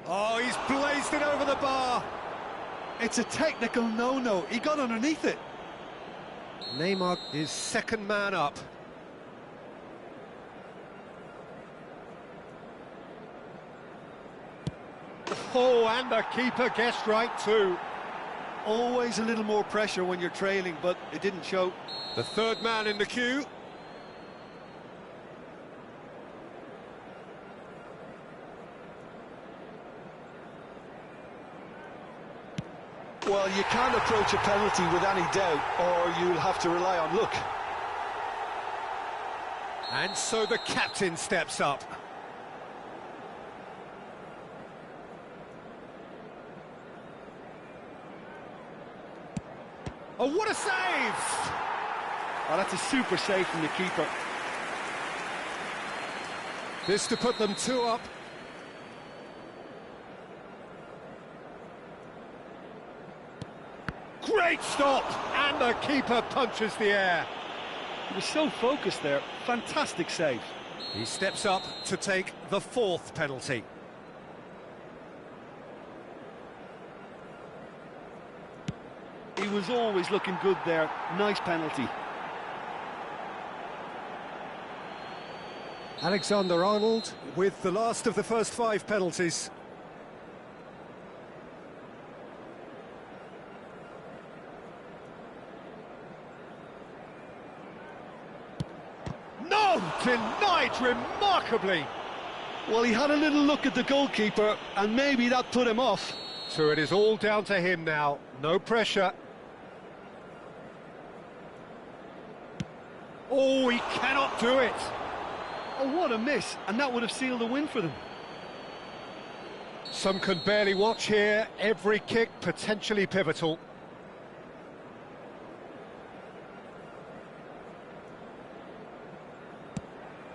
Oh, he's blazed it over the bar. It's a technical no-no. He got underneath it. Neymar is second man up. Oh, and the keeper guessed right too. Always a little more pressure when you're trailing, but it didn't show. The third man in the queue. Well, you can't approach a penalty with any doubt, or you'll have to rely on luck. And so the captain steps up. Oh, what a save! Oh, that's a super save from the keeper. This to put them 2 up. Great stop! And the keeper punches the air. He was so focused there. Fantastic save. He steps up to take the 4th penalty. He was always looking good there. Nice penalty. Alexander-Arnold with the last of the first 5 penalties. No! Denied remarkably! Well, he had a little look at the goalkeeper, and maybe that put him off. So it is all down to him now. No pressure. Oh, he cannot do it! Oh, what a miss, and that would have sealed the win for them. Some can barely watch here. Every kick potentially pivotal.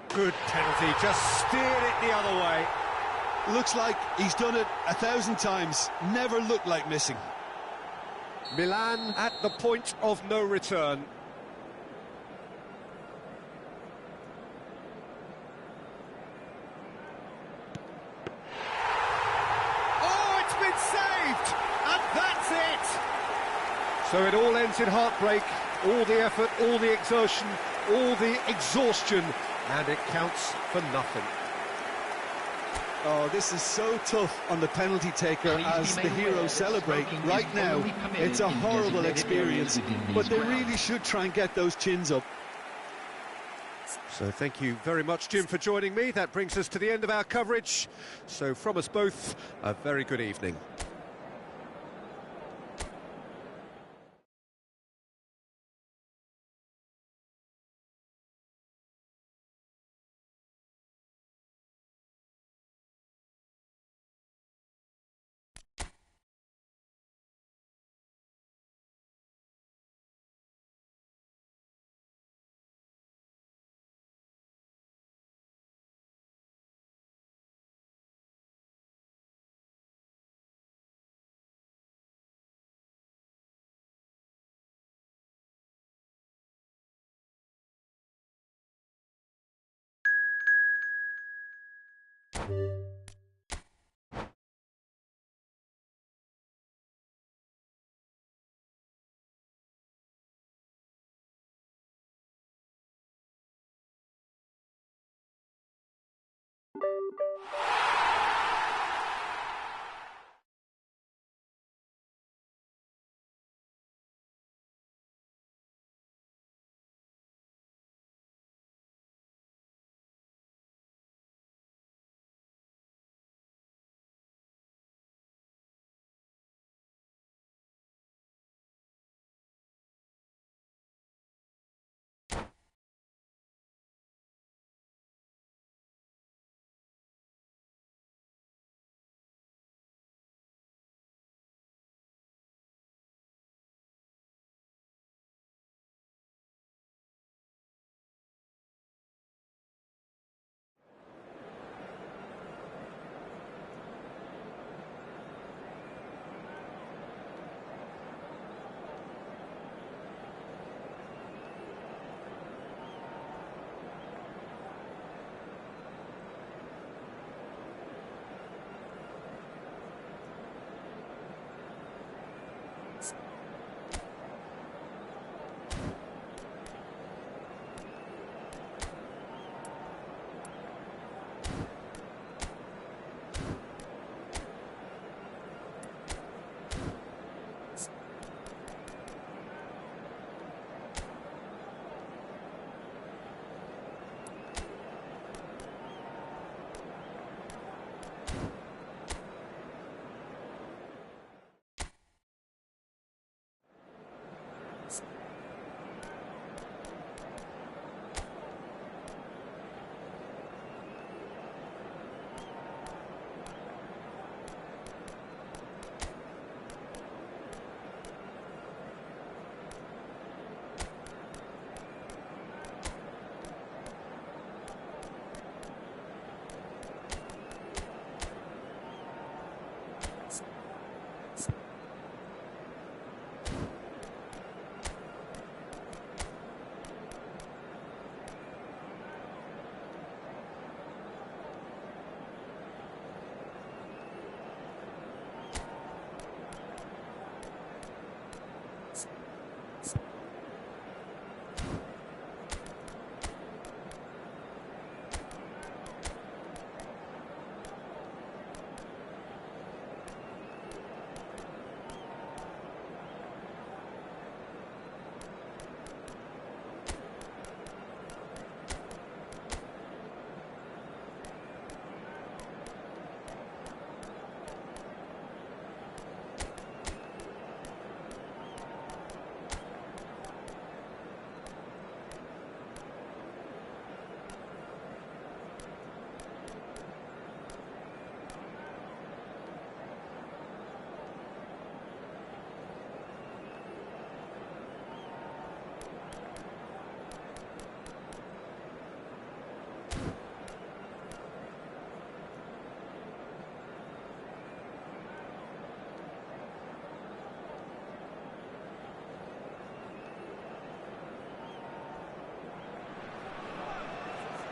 Good penalty, just steered it the other way. Looks like he's done it 1,000 times. Never looked like missing. Milan at the point of no return. Oh, it's been saved! And that's it! So it all ends in heartbreak. All the effort, all the exertion, all the exhaustion, and it counts for nothing. Oh, this is so tough on the penalty taker as the heroes celebrate. Right now, it's a horrible experience, but they really should try and get those chins up. So thank you very much, Jim, for joining me. That brings us to the end of our coverage. So from us both, a very good evening.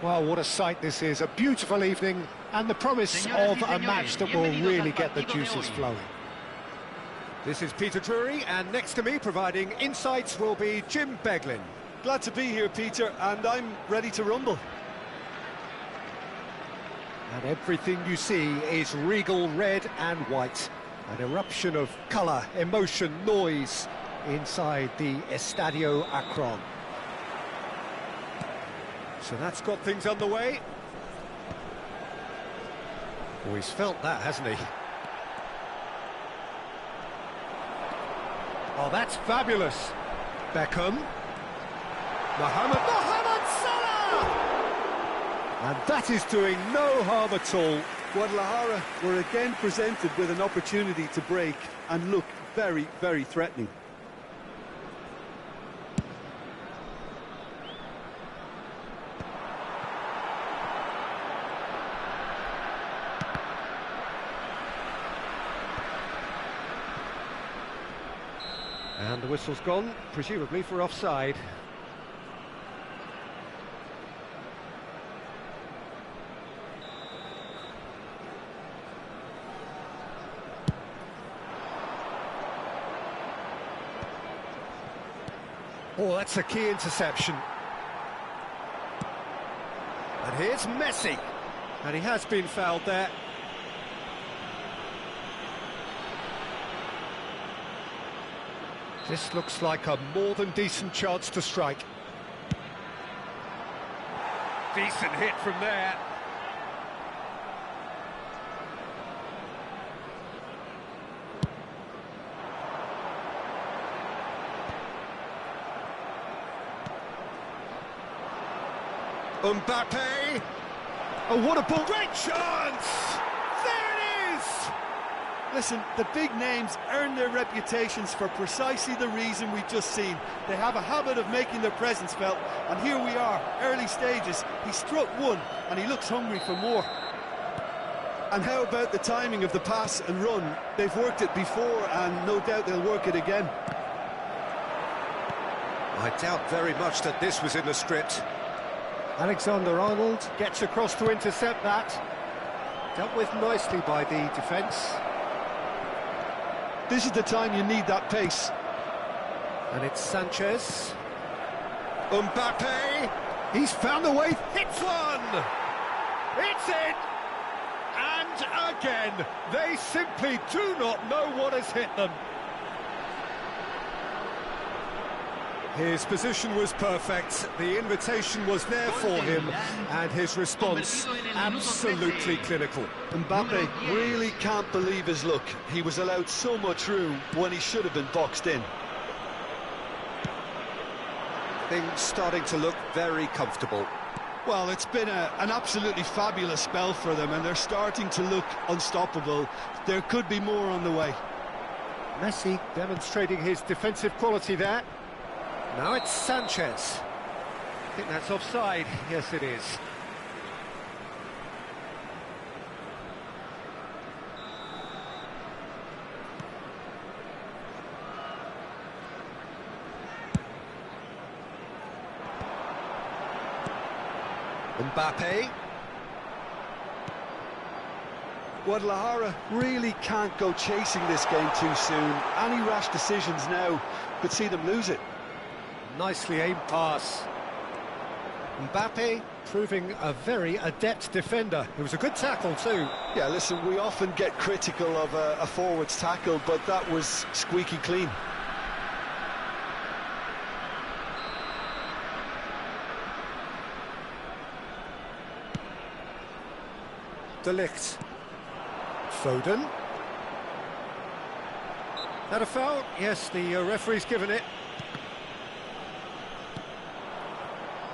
Well, what a sight this is. A beautiful evening and the promise of a match that will really get the juices flowing. This is Peter Drury, and next to me providing insights will be Jim Beglin. Glad to be here, Peter, and I'm ready to rumble. And everything you see is regal red and white. An eruption of colour, emotion, noise inside the Estadio Akron. So that's got things underway. Oh, he's felt that, hasn't he? Oh, that's fabulous. Beckham. Mohamed Salah! And that is doing no harm at all. Guadalajara were again presented with an opportunity to break and look very, very threatening. And the whistle's gone, presumably for offside. Oh, that's a key interception. And here's Messi. And he has been fouled there. This looks like a more than decent chance to strike. Decent hit from there. Mbappe. Oh, what a ball! Great chance! There it is! Listen, the big names earn their reputations for precisely the reason we've just seen. They have a habit of making their presence felt, and here we are, early stages. He struck one, and he looks hungry for more. And how about the timing of the pass and run? They've worked it before, and no doubt they'll work it again. I doubt very much that this was in the script. Alexander-Arnold gets across to intercept that. Dealt with nicely by the defence. This is the time you need that pace. And it's Sanchez. Mbappe. He's found a way. Hits one. It's in. And again, they simply do not know what has hit them. His position was perfect, the invitation was there for him, and his response absolutely clinical. Mbappe really can't believe his luck. He was allowed so much room when he should have been boxed in. Things starting to look very comfortable. Well, it's been an absolutely fabulous spell for them, and they're starting to look unstoppable. There could be more on the way. Messi demonstrating his defensive quality there. Now it's Sanchez. I think that's offside. Yes, it is. Mbappe. Guadalajara really can't go chasing this game too soon. Any rash decisions now could see them lose it. Nicely aimed pass. Mbappe proving a very adept defender. It was a good tackle too. Yeah, listen, we often get critical of a forward's tackle, but that was squeaky clean. De Ligt. Foden. That a foul? Yes, the referee's given it.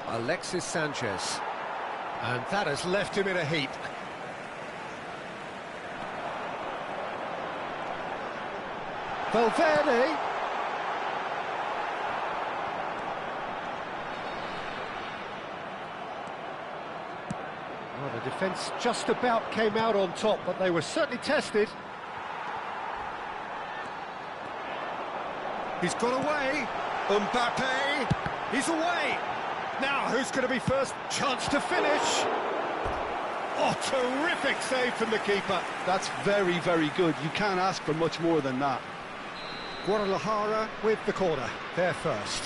Alexis Sanchez. And that has left him in a heap. Valverde. Well, the defence just about came out on top, but they were certainly tested. He's got away. Mbappe. He's away. Now, who's going to be first? Chance to finish. Oh, terrific save from the keeper. That's very, very good. You can't ask for much more than that. Guadalajara with the corner. They're first.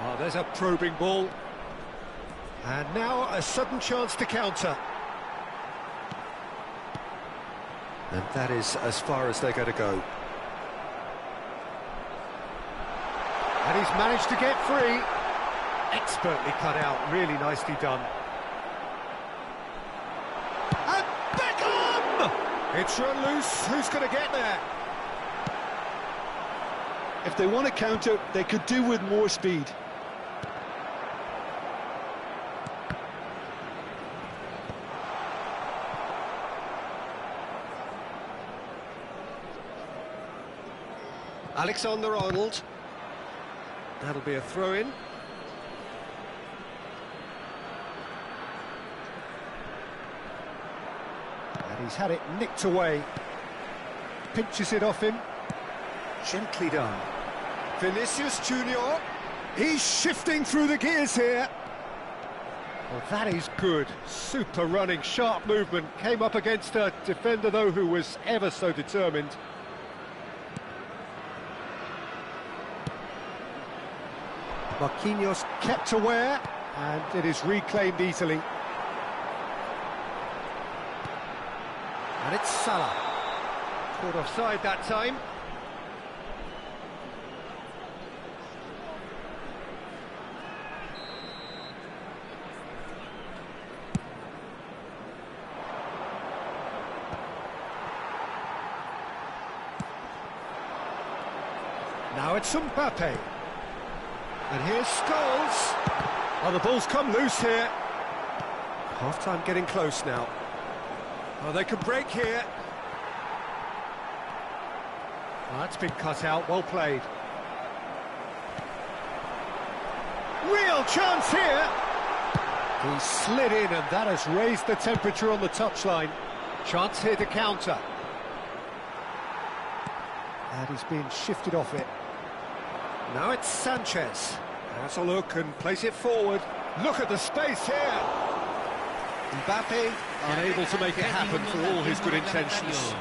Oh, there's a probing ball. And now a sudden chance to counter. And that is as far as they're going to go. And he's managed to get free. Expertly cut out, really nicely done. And Beckham! It's run loose, who's going to get there? If they want to counter, they could do with more speed. Alexander-Arnold. That'll be a throw-in. And he's had it nicked away. Pinches it off him. Gently done. Vinicius Junior. He's shifting through the gears here. Well, that is good. Super running, sharp movement. Came up against a defender, though, who was ever so determined. Marquinhos kept aware, and it is reclaimed easily. And it's Salah. Caught offside that time. Now it's Mbappe. And here's Scholes. Oh, the ball's come loose here. Half-time getting close now. Oh, they could break here. Oh, that's been cut out, well played. Real chance here. He slid in, and that has raised the temperature on the touchline. Chance here to counter. And he's being shifted off it. Now it's Sanchez. Has a look and place it forward. Look at the space here. Mbappe unable to make it happen for all his good intentions.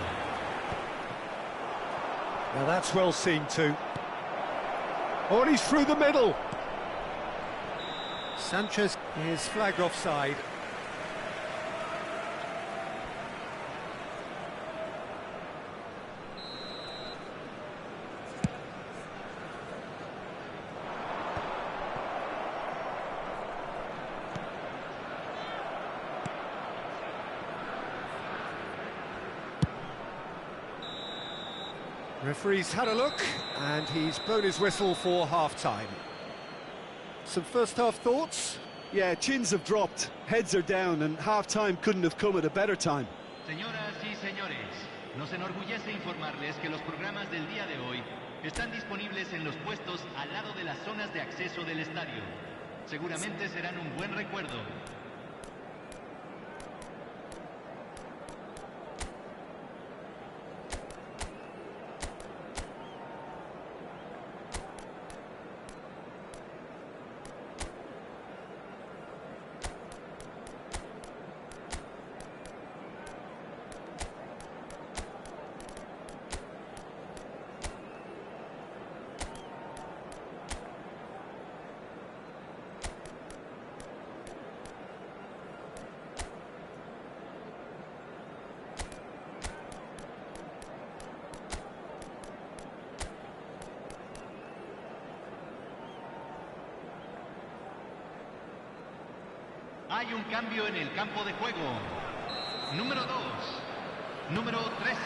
Now that's well seen too. Oh, and he's through the middle. Sanchez is flagged offside. Referee's had a look, and he's blown his whistle for half-time. Some first-half thoughts? Yeah, chins have dropped, heads are down, and half-time couldn't have come at a better time. Señoras y señores, nos enorgullece informarles que los programas del día de hoy están disponibles en los puestos al lado de las zonas de acceso del estadio. Seguramente serán un buen recuerdo. Hay un cambio en el campo de juego. Número 2. Número 13.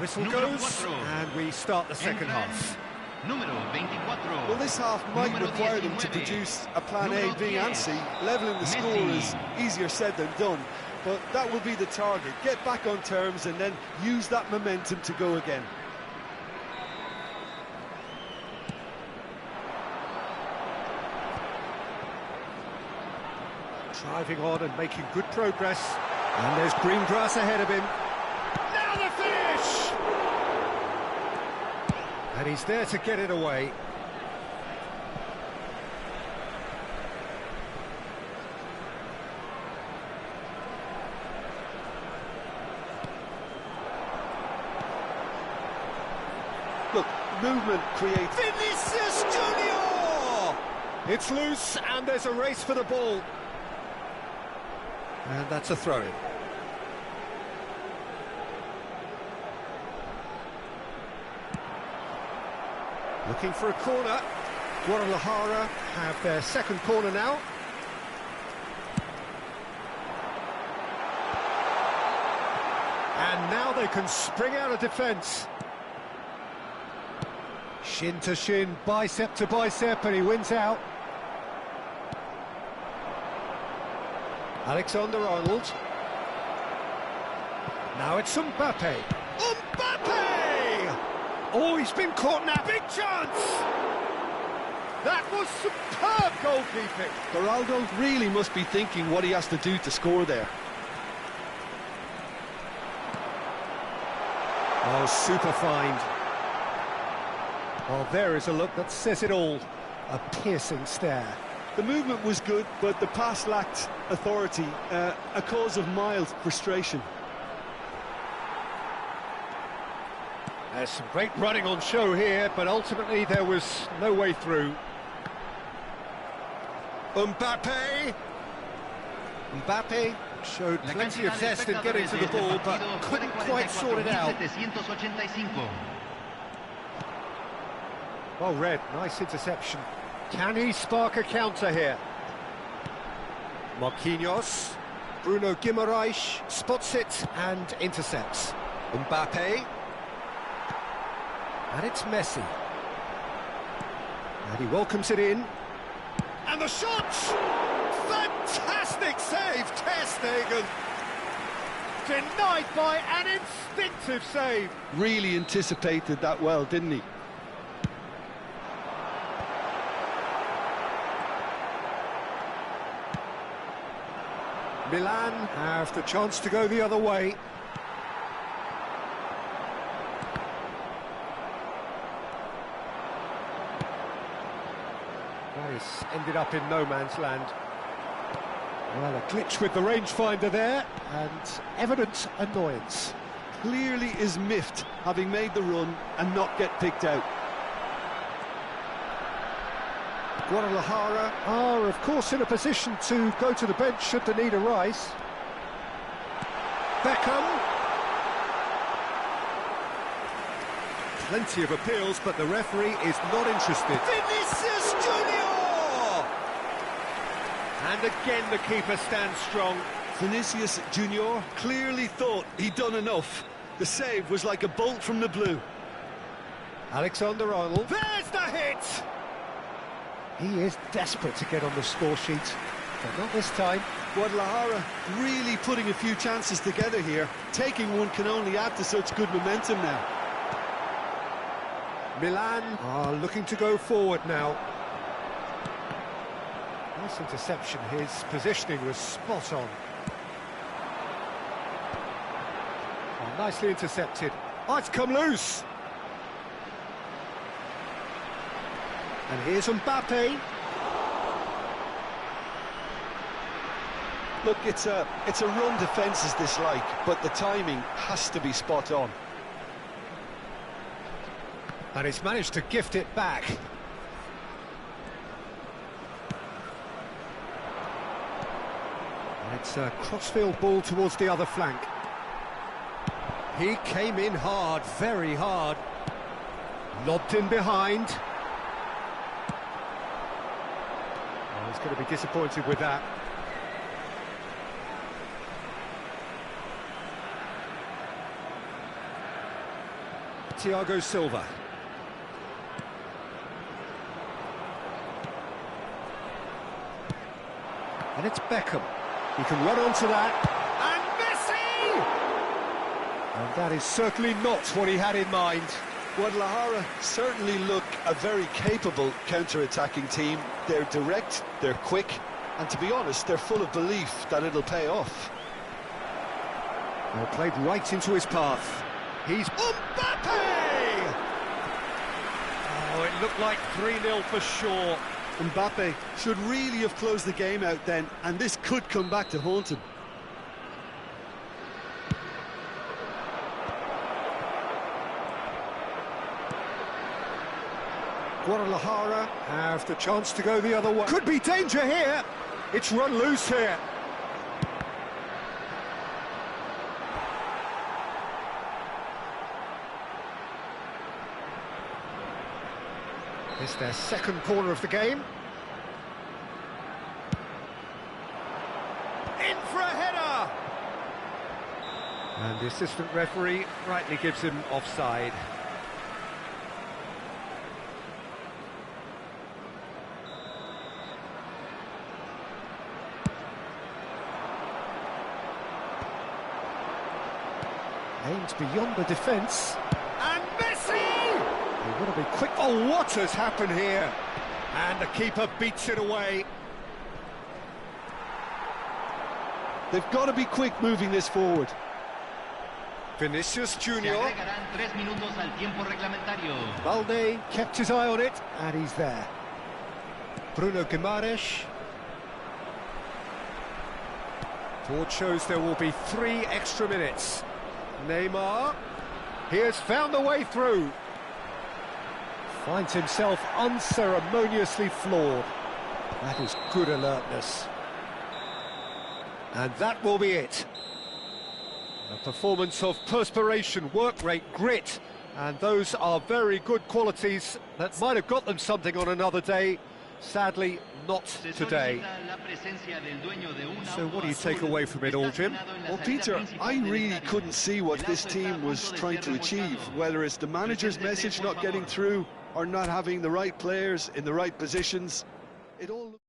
Whistle Número goes, 4. and we start the second Entran half. Número 24. Well, this half might Número require them to 19. produce a plan A, Número B and 10. C. Levelling the score Messi. is easier said than done, but that will be the target. Get back on terms and then use that momentum to go again. Driving on and making good progress. And there's green grass ahead of him. Now the finish! And he's there to get it away. Look, movement creates... Vinicius Junior! It's loose, and there's a race for the ball. And that's a throw-in. Looking for a corner. Guadalajara have their second corner now. And now they can spring out of defence. Shin to shin, bicep to bicep, and he wins out. Alexander-Arnold. Now it's Mbappe. Mbappe! Oh, he's been caught now. Big chance! That was superb goalkeeping. Geraldo really must be thinking what he has to do to score there. Oh, super find. Oh, there is a look that says it all. A piercing stare. The movement was good, but the pass lacked authority, a cause of mild frustration. There's some great running on show here, but ultimately there was no way through. Mbappe showed plenty of zest in getting to the ball, but couldn't quite sort it out. Well read, nice interception. Can he spark a counter here? Marquinhos, Bruno Guimaraes spots it and intercepts. Mbappe. And it's Messi. And he welcomes it in. And the shot! Fantastic save, Ter Stegen. Denied by an instinctive save. Really anticipated that well, didn't he? Milan have the chance to go the other way. Nice, ended up in no man's land. Well, a glitch with the rangefinder there, and evident annoyance. Clearly is miffed, having made the run and not get picked out. Guadalajara are, of course, in a position to go to the bench should the need arise. Beckham. Plenty of appeals, but the referee is not interested. Vinicius Junior! And again the keeper stands strong. Vinicius Junior clearly thought he'd done enough. The save was like a bolt from the blue. Alexander-Arnold. There's the hit! He is desperate to get on the score sheet, but not this time. Guadalajara really putting a few chances together here. Taking one can only add to such good momentum now. Milan are looking to go forward now. Nice interception, his positioning was spot on. Oh, nicely intercepted. Oh, it's come loose! And here's Mbappe. Look, it's a run defence's dislike, but the timing has to be spot on. And he's managed to gift it back. And it's a crossfield ball towards the other flank. He came in hard, very hard. Lobbed in behind. He's going to be disappointed with that. Thiago Silva. And it's Beckham. He can run onto that. And Messi! And that is certainly not what he had in mind. Guadalajara certainly look a very capable counter-attacking team. They're direct, they're quick, and to be honest, they're full of belief that it'll pay off. Well, played right into his path. He's Mbappe! Oh, it looked like 3-0 for sure. Mbappe should really have closed the game out then, and this could come back to haunt him. Guadalajara have the chance to go the other way. Could be danger here. It's run loose here. It's their second corner of the game. In for a header! And the assistant referee rightly gives him offside. Aimed beyond the defence. And Messi! They want to be quick. Oh, what has happened here? And the keeper beats it away. They've got to be quick moving this forward. Vinicius Junior. Balde kept his eye on it, and he's there. Bruno Guimaraes. Board shows there will be 3 extra minutes. Neymar, he has found the way through. Finds himself unceremoniously floored. That is good alertness. And that will be it. A performance of perspiration, work rate, grit, and those are very good qualities that might have got them something on another day. Sadly, not today. So what do you take away from it all, Jim? Well, Peter, I really couldn't see what this team was trying to achieve, whether it's the manager's message not getting through or not having the right players in the right positions. It all